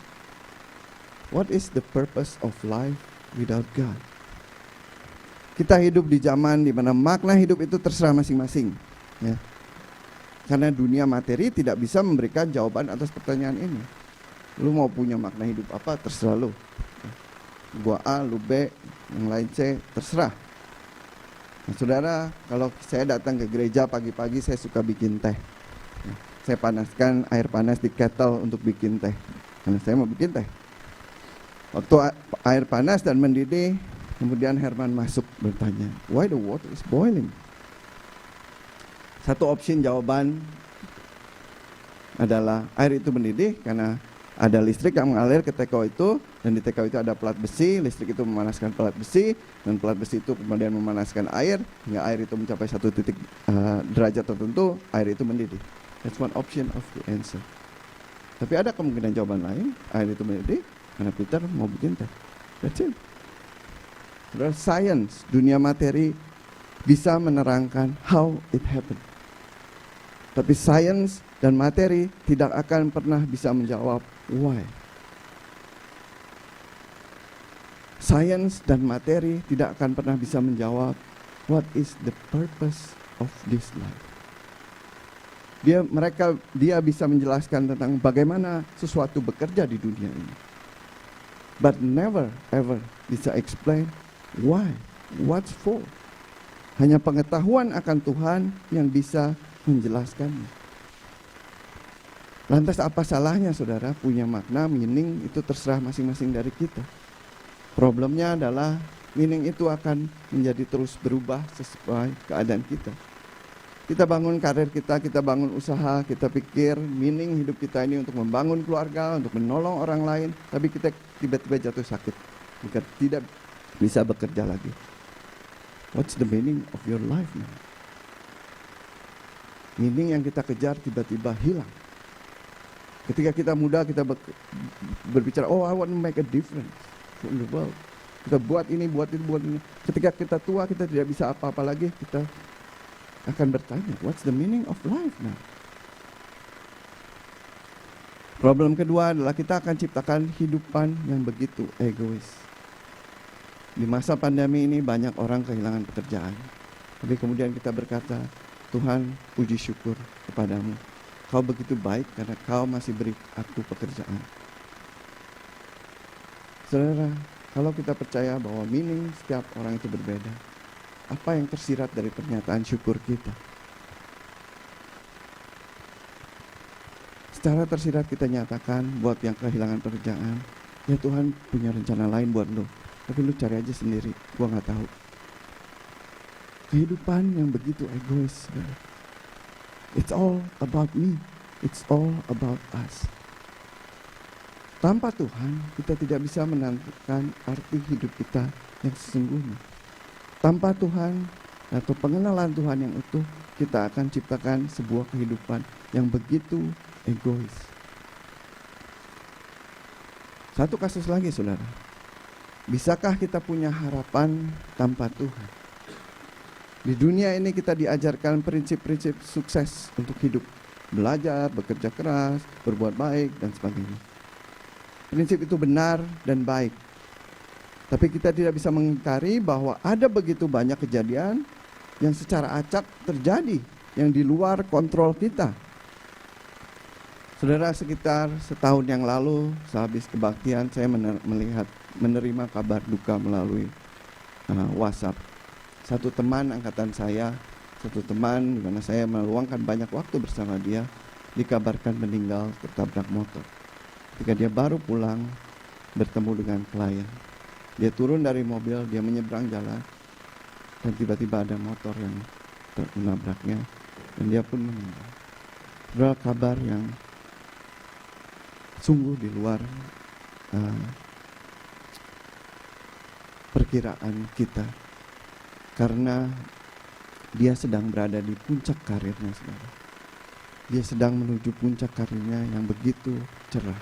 What is the purpose of life without God? Kita hidup di zaman di mana makna hidup itu terserah masing-masing, ya. Karena dunia materi tidak bisa memberikan jawaban atas pertanyaan ini. Lu mau punya makna hidup apa, terserah lu. Gua A, lu B, yang lain C, terserah. Nah, saudara, kalau saya datang ke gereja pagi-pagi, saya suka bikin teh. Saya panaskan air panas di kettle untuk bikin teh, karena saya mau bikin teh. Waktu air panas dan mendidih, kemudian Herman masuk bertanya, why the water is boiling? Satu opsi jawaban adalah air itu mendidih karena Ada listrik yang mengalir ke teko itu, dan di teko itu ada pelat besi. Listrik itu memanaskan pelat besi, dan pelat besi itu kemudian memanaskan air hingga air itu mencapai satu titik derajat tertentu, air itu mendidih. That's one option of the answer. Tapi ada kemungkinan jawaban lain, air itu mendidih karena Peter mau bikin teh. That's it. Science, dunia materi bisa menerangkan how it happened. Tapi science dan materi tidak akan pernah bisa menjawab why. Science dan materi tidak akan pernah bisa menjawab what is the purpose of this life. Dia bisa menjelaskan tentang bagaimana sesuatu bekerja di dunia ini. But never ever bisa explain why, what's for. Hanya pengetahuan akan Tuhan yang bisa menjelaskannya. Lantas apa salahnya saudara punya makna, meaning, itu terserah masing-masing dari kita. Problemnya adalah meaning itu akan menjadi terus berubah sesuai keadaan kita. Kita bangun karir kita bangun usaha, kita pikir meaning hidup kita ini untuk membangun keluarga, untuk menolong orang lain, tapi kita tiba-tiba jatuh sakit, kita tidak bisa bekerja lagi. What's the meaning of your life now? Meaning yang kita kejar tiba-tiba hilang. Ketika kita muda, kita berbicara, oh I want to make a difference in the world. Kita buat ini, buat itu, buat ini. Ketika kita tua, kita tidak bisa apa-apa lagi, kita akan bertanya, what's the meaning of life now? Problem kedua adalah kita akan ciptakan hidupan yang begitu egois. Di masa pandemi ini banyak orang kehilangan pekerjaan. Tapi kemudian kita berkata, Tuhan, puji syukur kepadamu. Kau begitu baik karena kau masih beri aku pekerjaan. Saudara, kalau kita percaya bahwa meaning setiap orang itu berbeda, apa yang tersirat dari pernyataan syukur kita? Secara tersirat kita nyatakan buat yang kehilangan pekerjaan, ya Tuhan punya rencana lain buat lo, tapi lu cari aja sendiri, gua gak tahu. Kehidupan yang begitu egois, saudara. It's all about me. It's all about us. Tanpa Tuhan, kita tidak bisa menentukan arti hidup kita yang sesungguhnya. Tanpa Tuhan atau pengenalan Tuhan yang utuh, kita akan ciptakan sebuah kehidupan yang begitu egois. Satu kasus lagi, saudara. Bisakah kita punya harapan tanpa Tuhan? Di dunia ini kita diajarkan prinsip-prinsip sukses untuk hidup. Belajar, bekerja keras, berbuat baik, dan sebagainya. Prinsip itu benar dan baik. Tapi kita tidak bisa mengingkari bahwa ada begitu banyak kejadian yang secara acak terjadi, yang di luar kontrol kita. Saudara, sekitar setahun yang lalu, sehabis kebaktian, saya menerima kabar duka melalui WhatsApp. Satu teman angkatan saya, satu teman di mana saya meluangkan banyak waktu bersama dia, dikabarkan meninggal tertabrak motor. Ketika dia baru pulang bertemu dengan klien, dia turun dari mobil, dia menyeberang jalan, dan tiba-tiba ada motor yang menabraknya, dan dia pun meninggal. Adalah kabar yang sungguh di luar perkiraan kita. Karena dia sedang berada di puncak karirnya, saudara. Dia sedang menuju puncak karirnya yang begitu cerah.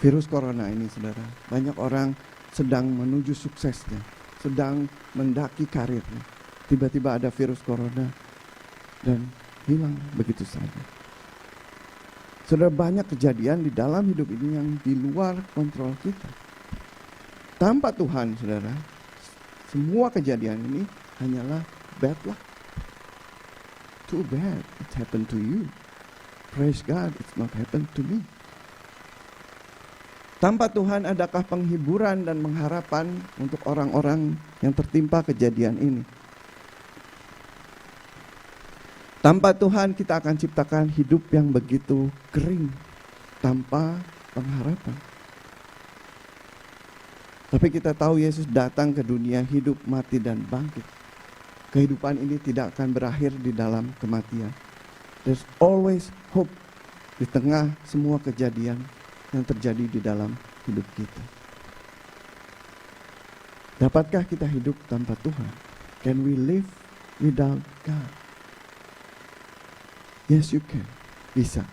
Virus corona ini, saudara, banyak orang sedang menuju suksesnya, sedang mendaki karirnya. Tiba-tiba ada virus corona dan hilang begitu saja. Saudara, banyak kejadian di dalam hidup ini yang di luar kontrol kita. Tanpa Tuhan, saudara, semua kejadian ini hanyalah bad luck. Too bad it happened to you. Praise God, it's not happened to me. Tanpa Tuhan, adakah penghiburan dan pengharapan untuk orang-orang yang tertimpa kejadian ini? Tanpa Tuhan, kita akan ciptakan hidup yang begitu kering, tanpa pengharapan. Tapi kita tahu Yesus datang ke dunia hidup, mati, dan bangkit. Kehidupan ini tidak akan berakhir di dalam kematian. There's always hope di tengah semua kejadian yang terjadi di dalam hidup kita. Dapatkah kita hidup tanpa Tuhan? Can we live without God? Yes, you can. Bisa.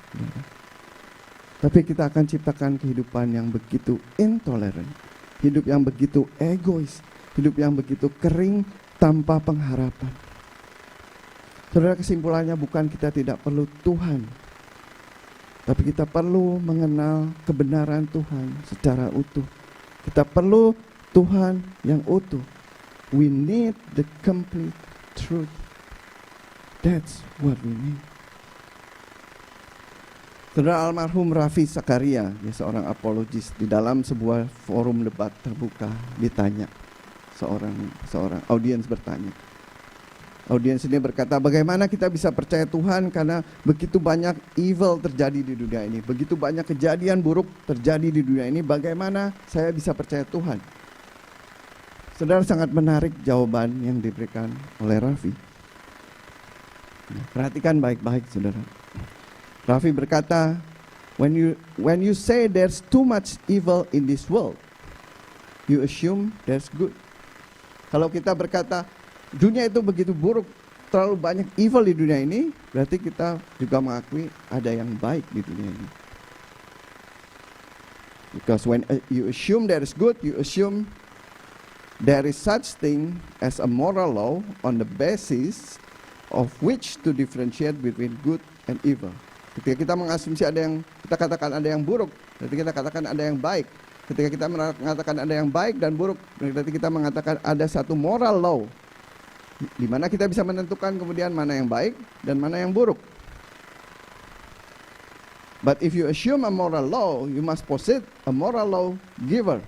Tapi kita akan ciptakan kehidupan yang begitu intolerant, hidup yang begitu egois, hidup yang begitu kering tanpa pengharapan. Saudara, kesimpulannya bukan kita tidak perlu Tuhan, tapi kita perlu mengenal kebenaran Tuhan secara utuh. Kita perlu Tuhan yang utuh. We need the complete truth. That's what we need. Saudara, almarhum Ravi Zakaria, dia seorang apologis, di dalam sebuah forum debat terbuka ditanya, seorang audiens bertanya. Audiens ini berkata, bagaimana kita bisa percaya Tuhan karena begitu banyak evil terjadi di dunia ini, begitu banyak kejadian buruk terjadi di dunia ini, bagaimana saya bisa percaya Tuhan? Saudara, sangat menarik jawaban yang diberikan oleh Ravi. Perhatikan baik-baik, saudara. Ravi berkata, when you say there's too much evil in this world, you assume there's good. Kalau kita berkata dunia itu begitu buruk, terlalu banyak evil di dunia ini, berarti kita juga mengakui ada yang baik di dunia ini. Because when you assume there is good, you assume there is such thing as a moral law on the basis of which to differentiate between good and evil. Ketika kita mengasumsi ada yang, kita katakan ada yang buruk, berarti kita katakan ada yang baik. Ketika kita mengatakan ada yang baik dan buruk, berarti kita mengatakan ada satu moral law, di mana kita bisa menentukan kemudian mana yang baik dan mana yang buruk. But if you assume a moral law, you must posit a moral law giver.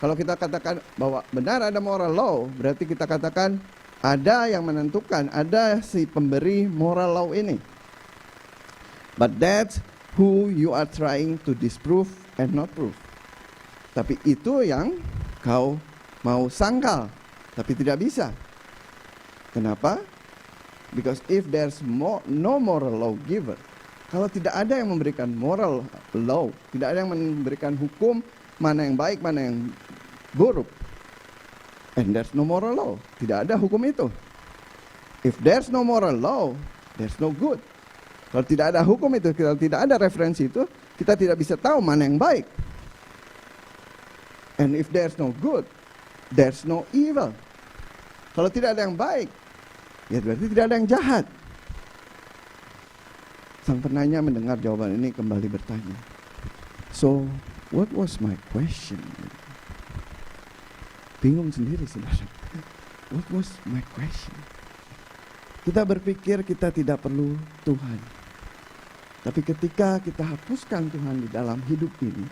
Kalau kita katakan bahwa benar ada moral law, berarti kita katakan ada yang menentukan, ada si pemberi moral law ini. But that's who you are trying to disprove and not prove. Tapi itu yang kau mau sangkal, tapi tidak bisa. Kenapa? Because if there's no moral law giver, kalau tidak ada yang memberikan moral law, tidak ada yang memberikan hukum mana yang baik, mana yang buruk, and there's no moral law, tidak ada hukum itu. If there's no moral law, there's no good. Kalau tidak ada hukum itu, kalau tidak ada referensi itu, kita tidak bisa tahu mana yang baik. And if there's no good, there's no evil. Kalau tidak ada yang baik, ya berarti tidak ada yang jahat. Sang penanya mendengar jawaban ini kembali bertanya, so what was my question? Bingung sendiri, saudara. What was my question? Kita berpikir kita tidak perlu Tuhan. Tapi ketika kita hapuskan Tuhan di dalam hidup ini,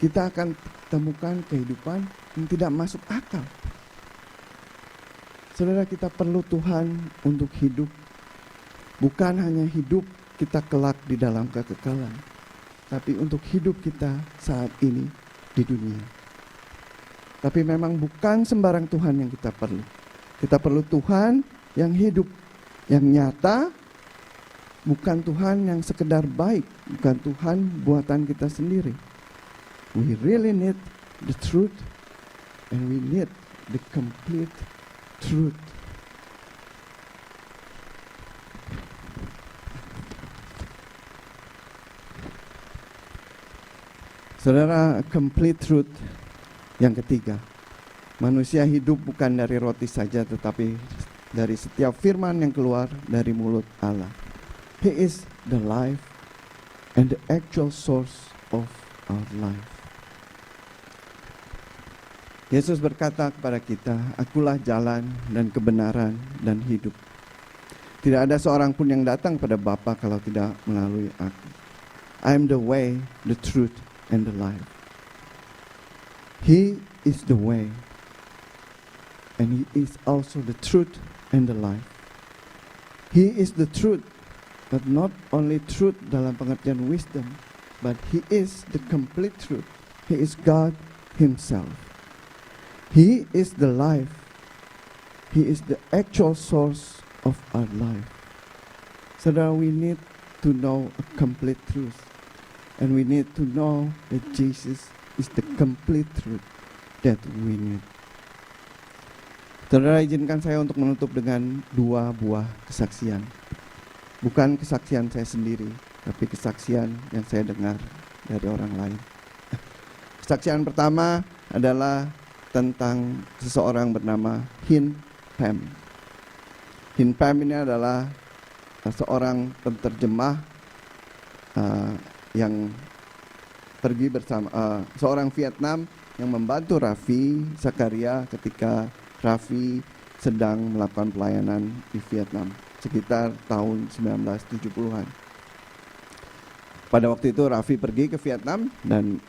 kita akan temukan kehidupan yang tidak masuk akal. Saudara, kita perlu Tuhan untuk hidup. Bukan hanya hidup kita kelak di dalam kekekalan, tapi untuk hidup kita saat ini di dunia. Tapi memang bukan sembarang Tuhan yang kita perlu. Kita perlu Tuhan yang hidup, yang nyata, bukan Tuhan yang sekedar baik, bukan Tuhan buatan kita sendiri. We really need the truth, and we need the complete truth. Saudara, complete truth yang ketiga, manusia hidup bukan dari roti saja, tetapi dari setiap firman yang keluar dari mulut Allah. He is the life and the actual source of our life. Yesus berkata kepada kita, akulah jalan dan kebenaran dan hidup. Tidak ada seorang pun yang datang pada Bapa kalau tidak melalui aku. I am the way, the truth, and the life. He is the way, and He is also the truth and the life. He is the truth, but not only truth dalam pengertian wisdom, but He is the complete truth. He is God Himself. He is the life. He is the actual source of our life. Saudara, we need to know a complete truth. And we need to know that Jesus is the complete truth that we need. Saudara, izinkan saya untuk menutup dengan 2 buah kesaksian. Bukan kesaksian saya sendiri, tapi kesaksian yang saya dengar dari orang lain. Kesaksian pertama adalah tentang seseorang bernama Hin Pham. Hin Pham ini adalah seorang penterjemah yang pergi bersama seorang Vietnam yang membantu Raffi Zakaria ketika Raffi sedang melakukan pelayanan di Vietnam sekitar tahun 1970-an. Pada waktu itu Raffi pergi ke Vietnam dan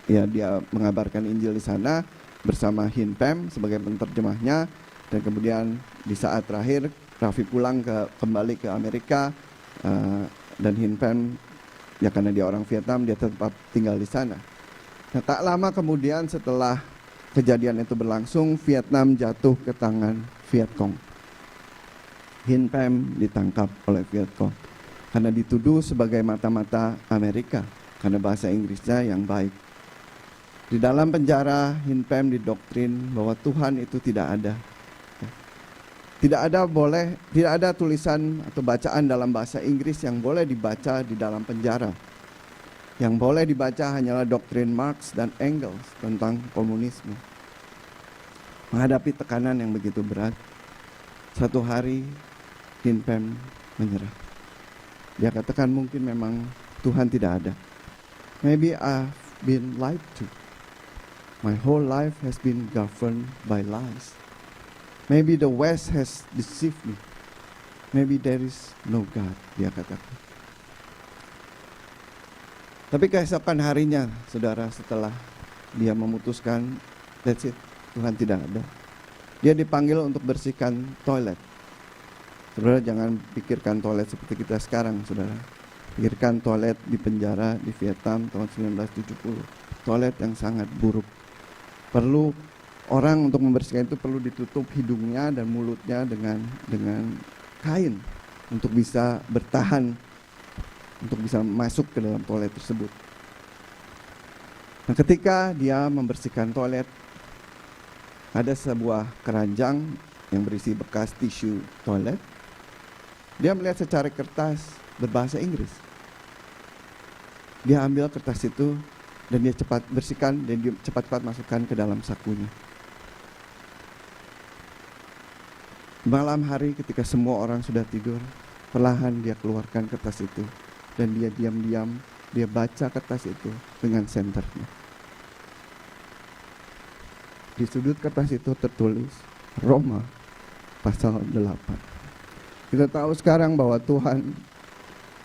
dia mengabarkan Injil di sana bersama Hin Pham sebagai penterjemahnya, dan kemudian di saat terakhir Raffi pulang kembali ke Amerika, dan Hin Pham ya karena dia orang Vietnam dia tetap tinggal di sana. Nah, tak lama kemudian setelah kejadian itu berlangsung, Vietnam jatuh ke tangan Viet Cong. Hin Pham ditangkap oleh Viet Cong karena dituduh sebagai mata-mata Amerika karena bahasa Inggrisnya yang baik. Di dalam penjara, Hin Pham didoktrin bahwa Tuhan itu tidak ada. Tidak ada tulisan atau bacaan dalam bahasa Inggris yang boleh dibaca di dalam penjara. Yang boleh dibaca hanyalah doktrin Marx dan Engels tentang komunisme. Menghadapi tekanan yang begitu berat, satu hari Hin Pham menyerah. Dia katakan mungkin memang Tuhan tidak ada. Maybe I've been lied to. My whole life has been governed by lies. Maybe the West has deceived me. Maybe there is no God, dia katakan. Tapi keesokan harinya, saudara, setelah dia memutuskan, that's it, Tuhan tidak ada, dia dipanggil untuk bersihkan toilet. Saudara, jangan pikirkan toilet seperti kita sekarang, saudara. Pikirkan toilet di penjara di Vietnam tahun 1970. Toilet yang sangat buruk. Perlu orang untuk membersihkan itu perlu ditutup hidungnya dan mulutnya dengan kain untuk bisa bertahan, untuk bisa masuk ke dalam toilet tersebut. Nah, ketika dia membersihkan toilet, ada sebuah keranjang yang berisi bekas tisu toilet. Dia melihat secari kertas berbahasa Inggris. Dia ambil kertas itu dan dia cepat bersihkan dan dia cepat-cepat masukkan ke dalam sakunya. Malam hari ketika semua orang sudah tidur, perlahan dia keluarkan kertas itu dan dia diam-diam dia baca kertas itu dengan senternya. Di sudut kertas itu tertulis Roma pasal 8. Kita tahu sekarang bahwa Tuhan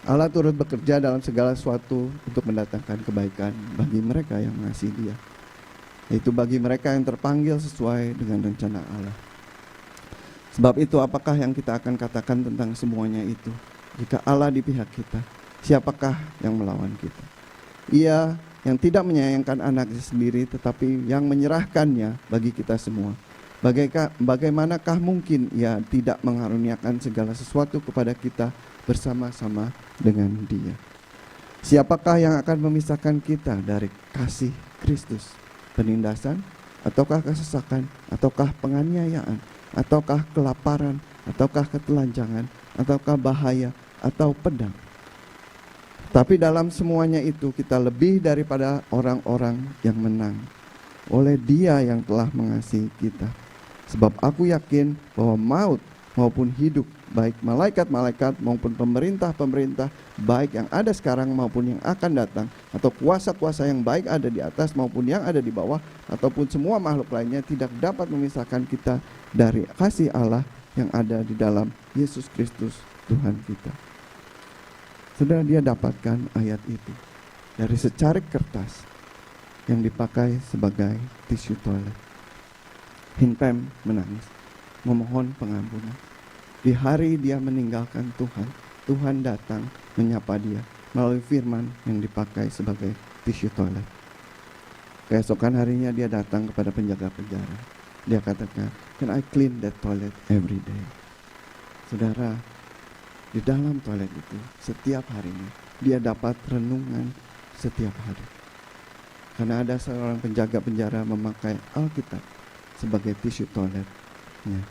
Allah turut bekerja dalam segala sesuatu untuk mendatangkan kebaikan bagi mereka yang mengasihi Dia, yaitu bagi mereka yang terpanggil sesuai dengan rencana Allah. Sebab itu apakah yang kita akan katakan tentang semuanya itu? Jika Allah di pihak kita, siapakah yang melawan kita? Ia yang tidak menyayangkan anaknya sendiri, tetapi yang menyerahkannya bagi kita semua. Bagaimanakah mungkin Ia tidak mengaruniakan segala sesuatu kepada kita bersama-sama dengan Dia? Siapakah yang akan memisahkan kita dari kasih Kristus? Penindasan, ataukah kesesakan, ataukah penganiayaan, ataukah kelaparan, ataukah ketelanjangan, ataukah bahaya, atau pedang? Tapi dalam semuanya itu kita lebih daripada orang-orang yang menang oleh Dia yang telah mengasihi kita. Sebab aku yakin bahwa maut maupun hidup, baik malaikat-malaikat maupun pemerintah-pemerintah, baik yang ada sekarang maupun yang akan datang, atau kuasa-kuasa yang baik ada di atas maupun yang ada di bawah, ataupun semua makhluk lainnya, tidak dapat memisahkan kita dari kasih Allah yang ada di dalam Yesus Kristus Tuhan kita. Sudah dia dapatkan ayat itu dari secarik kertas yang dipakai sebagai tisu toilet. Hin Pham menangis, memohon pengampunan. Di hari dia meninggalkan Tuhan, Tuhan datang menyapa dia melalui firman yang dipakai sebagai tisu toilet. Keesokan harinya dia datang kepada penjaga penjara. Dia katakan, "Can I clean that toilet every day?" Saudara, di dalam toilet itu setiap harinya. Dia dapat renungan setiap hari. Karena ada seorang penjaga penjara memakai Alkitab sebagai tisu toiletnya.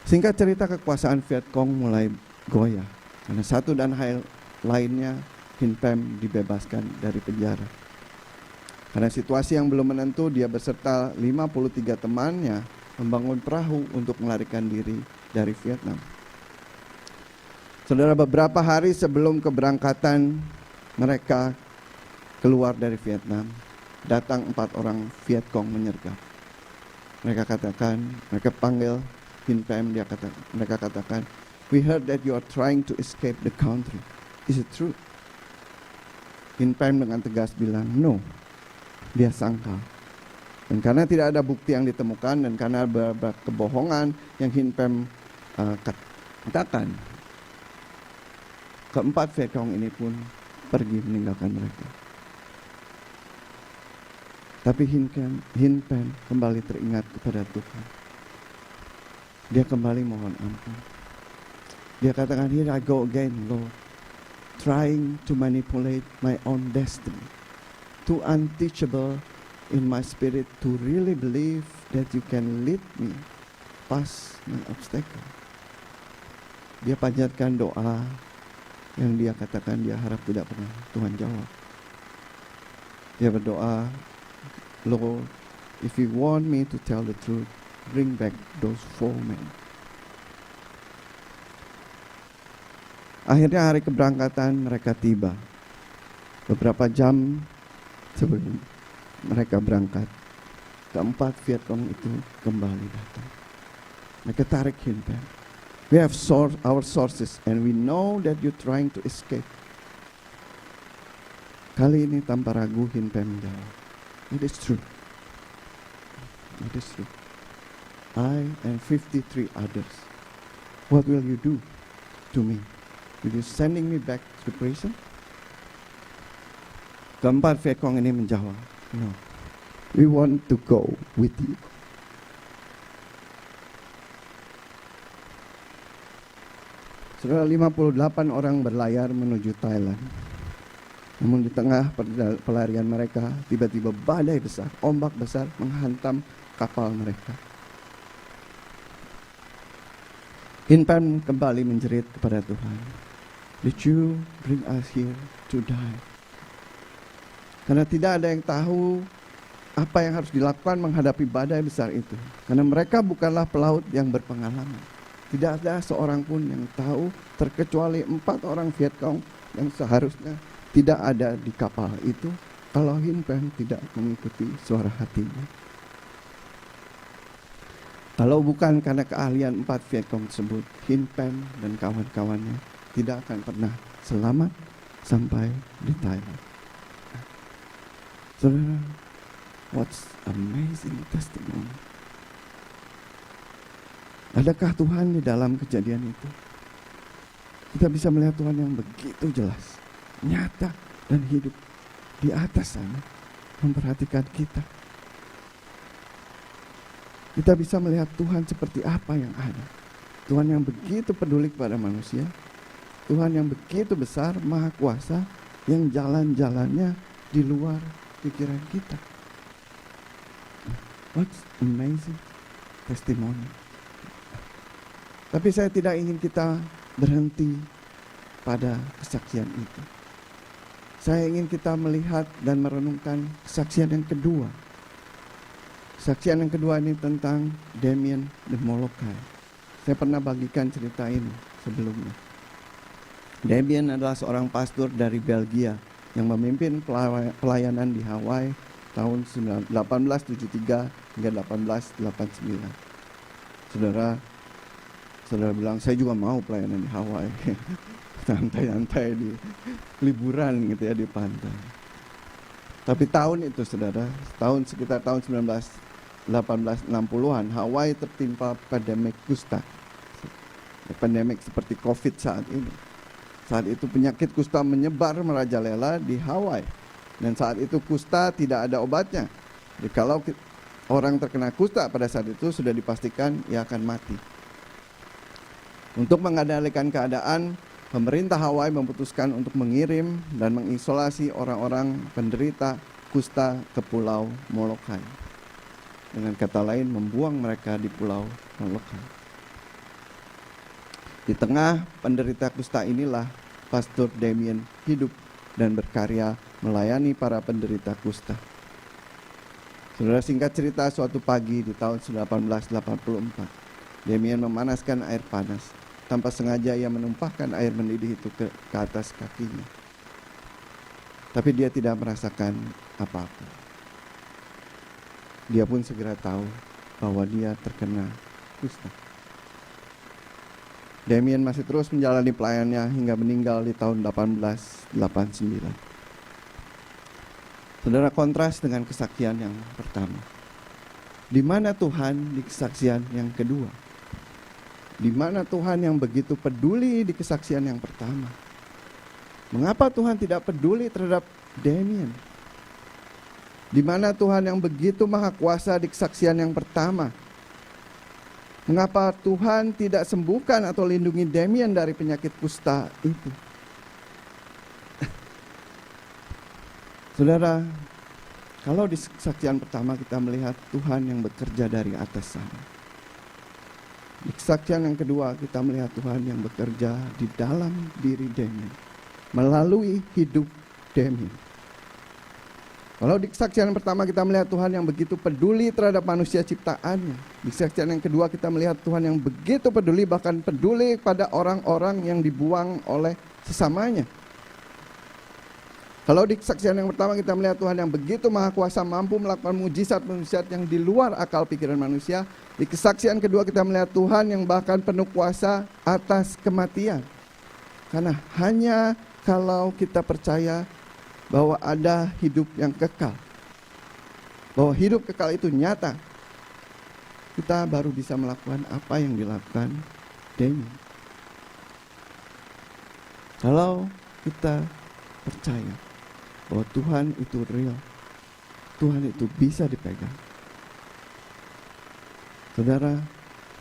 Singkat cerita, kekuasaan Viet Cong mulai goyah. Karena satu dan hal lainnya, Hin Pem dibebaskan dari penjara. Karena situasi yang belum menentu, dia beserta 53 temannya membangun perahu untuk melarikan diri dari Vietnam. Saudara, beberapa hari sebelum keberangkatan mereka keluar dari Vietnam, datang 4 orang Viet Cong menyergap. Mereka panggil Hin Pem, mereka katakan, "We heard that you are trying to escape the country. Is it true?" Hin Pem dengan tegas bilang, "No." Dia sangkal. Dan karena tidak ada bukti yang ditemukan dan karena beberapa kebohongan yang Hin Pem katakan, keempat Viet Cong ini pun pergi meninggalkan mereka. Tapi Hin Pem kembali teringat kepada Tuhan. Dia kembali mohon ampun. Dia katakan, "Here I go again, Lord, trying to manipulate my own destiny. Too unteachable in my spirit to really believe that you can lead me past my obstacle." Dia panjatkan doa yang dia katakan dia harap tidak pernah Tuhan jawab. Dia berdoa, "Lord, if you want me to tell the truth, bring back those 4 men." Akhirnya hari keberangkatan mereka tiba. Beberapa jam sebelum mereka berangkat, keempat Viet Cong itu kembali datang. Mereka tarik Hin Pem. "We have our sources and we know that you're trying to escape." Kali ini tanpa ragu Hin Pem menjawab, "It is true. It is true. I and 53 others. What will you do to me? Will you sending me back to prison?" Keempat Viet Cong ini menjawab, "No, we want to go with you." Saudara, 58 orang berlayar menuju Thailand. Namun di tengah pelarian mereka, tiba-tiba badai besar, ombak besar menghantam kapal mereka. Hin Pem kembali menjerit kepada Tuhan, "Did you bring us here to die?" Karena tidak ada yang tahu apa yang harus dilakukan menghadapi badai besar itu. Karena mereka bukanlah pelaut yang berpengalaman. Tidak ada seorang pun yang tahu, terkecuali 4 orang Viet Cong yang seharusnya tidak ada di kapal itu kalau Hin Pem tidak mengikuti suara hatinya. Kalau bukan karena keahlian 4 Viet Cong tersebut, Hin Pem dan kawan-kawannya tidak akan pernah selamat sampai di Thailand. Saudara, what's amazing testimony. Adakah Tuhan di dalam kejadian itu? Kita bisa melihat Tuhan yang begitu jelas, nyata dan hidup di atas sana, memperhatikan kita. Kita bisa melihat Tuhan seperti apa yang ada. Tuhan yang begitu peduli kepada manusia. Tuhan yang begitu besar, maha kuasa, yang jalan-jalannya di luar pikiran kita. What's amazing testimony. Tapi saya tidak ingin kita berhenti pada kesaksian itu. Saya ingin kita melihat dan merenungkan kesaksian yang kedua. Kesaksian yang kedua ini tentang Damien de Molokai. Saya pernah bagikan cerita ini sebelumnya. Damien adalah seorang pastor dari Belgia yang memimpin pelayanan di Hawaii tahun 1873 hingga 1889. Saudara bilang, "Saya juga mau pelayanan di Hawaii." Santai-santai di liburan gitu ya di pantai. Tapi tahun itu saudara, sekitar tahun 1860-an, Hawaii tertimpa pandemik kusta. Pandemik seperti COVID saat ini. Saat itu penyakit kusta menyebar merajalela di Hawaii. Dan saat itu kusta tidak ada obatnya. Jadi kalau orang terkena kusta pada saat itu sudah dipastikan ia akan mati. Untuk mengendalikan keadaan, pemerintah Hawaii memutuskan untuk mengirim dan mengisolasi orang-orang penderita kusta ke Pulau Molokai. Dengan kata lain, membuang mereka di Pulau Molokai. Di tengah penderita kusta inilah Pastor Damien hidup dan berkarya melayani para penderita kusta. Saudara, singkat cerita, suatu pagi di tahun 1884, Damien memanaskan air panas. Tanpa sengaja ia menumpahkan air mendidih itu ke atas kakinya. Tapi dia tidak merasakan apa-apa. Dia pun segera tahu bahwa dia terkena kusta. Damien masih terus menjalani pelayanannya hingga meninggal di tahun 1889. Saudara, kontras dengan kesaksian yang pertama. Di mana Tuhan di kesaksian yang kedua? Di mana Tuhan yang begitu peduli di kesaksian yang pertama? Mengapa Tuhan tidak peduli terhadap Damien? Di mana Tuhan yang begitu maha kuasa di kesaksian yang pertama? Mengapa Tuhan tidak sembuhkan atau lindungi Damien dari penyakit kusta itu? Saudara, kalau di kesaksian pertama kita melihat Tuhan yang bekerja dari atas sana. Di kesaksian yang kedua kita melihat Tuhan yang bekerja di dalam diri Damien, melalui hidup Damien. Kalau di kesaksian yang pertama kita melihat Tuhan yang begitu peduli terhadap manusia ciptaannya. Di kesaksian yang kedua kita melihat Tuhan yang begitu peduli, bahkan peduli pada orang-orang yang dibuang oleh sesamanya. Kalau di kesaksian yang pertama kita melihat Tuhan yang begitu maha kuasa, mampu melakukan mujizat-mujizat yang di luar akal pikiran manusia. Di kesaksian kedua kita melihat Tuhan yang bahkan penuh kuasa atas kematian. Karena hanya kalau kita percaya bahwa ada hidup yang kekal, bahwa hidup kekal itu nyata, kita baru bisa melakukan apa yang dilakukan Damien. Kalau kita percaya bahwa Tuhan itu real, Tuhan itu bisa dipegang. Saudara,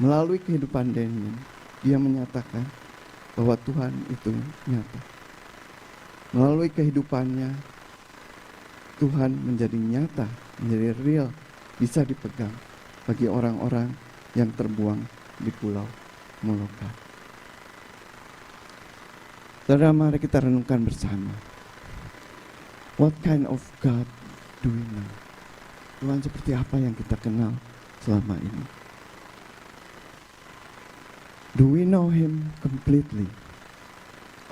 melalui kehidupan Damien, dia menyatakan bahwa Tuhan itu nyata. Melalui kehidupannya, Tuhan menjadi nyata, menjadi real, bisa dipegang bagi orang-orang yang terbuang di Pulau Molokai. Saudara, mari kita renungkan bersama. What kind of God do we know? Tuhan seperti apa yang kita kenal selama ini? Do we know Him completely?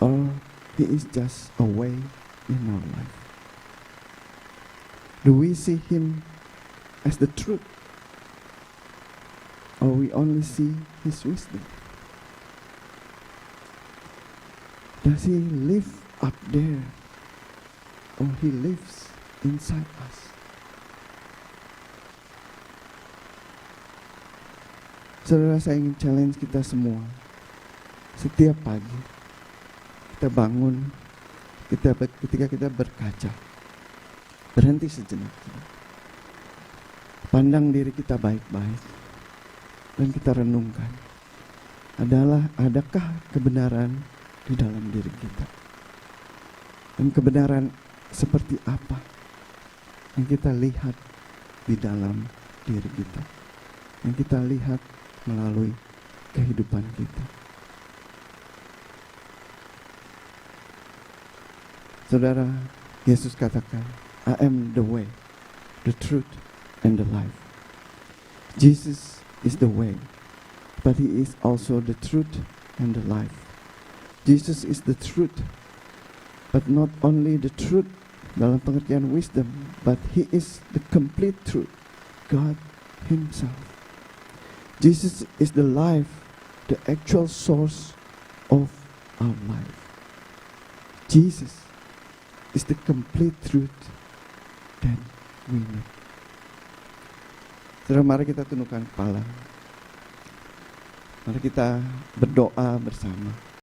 Or He is just a way in our life? Do we see Him as the truth? Or we only see His wisdom? Does He live up there? Or He lives inside us? Saudara, saya ingin challenge kita semua. Setiap pagi kita bangun, ketika kita berkaca, berhenti sejenak, pandang diri kita baik-baik, dan kita renungkan, adakah kebenaran di dalam diri kita? Dan kebenaran seperti apa yang kita lihat di dalam diri kita, yang kita lihat melalui kehidupan kita? Saudara, Yesus katakan, I am the way, the truth, and the life. Jesus is the way, but He is also the truth and the life. Jesus is the truth, but not only the truth dalam pengertian wisdom, but He is the complete truth, God Himself. Jesus is the life, the actual source of our life. Jesus is the complete truth that we need. Saudara, mari kita tundukkan kepala. Mari kita berdoa bersama.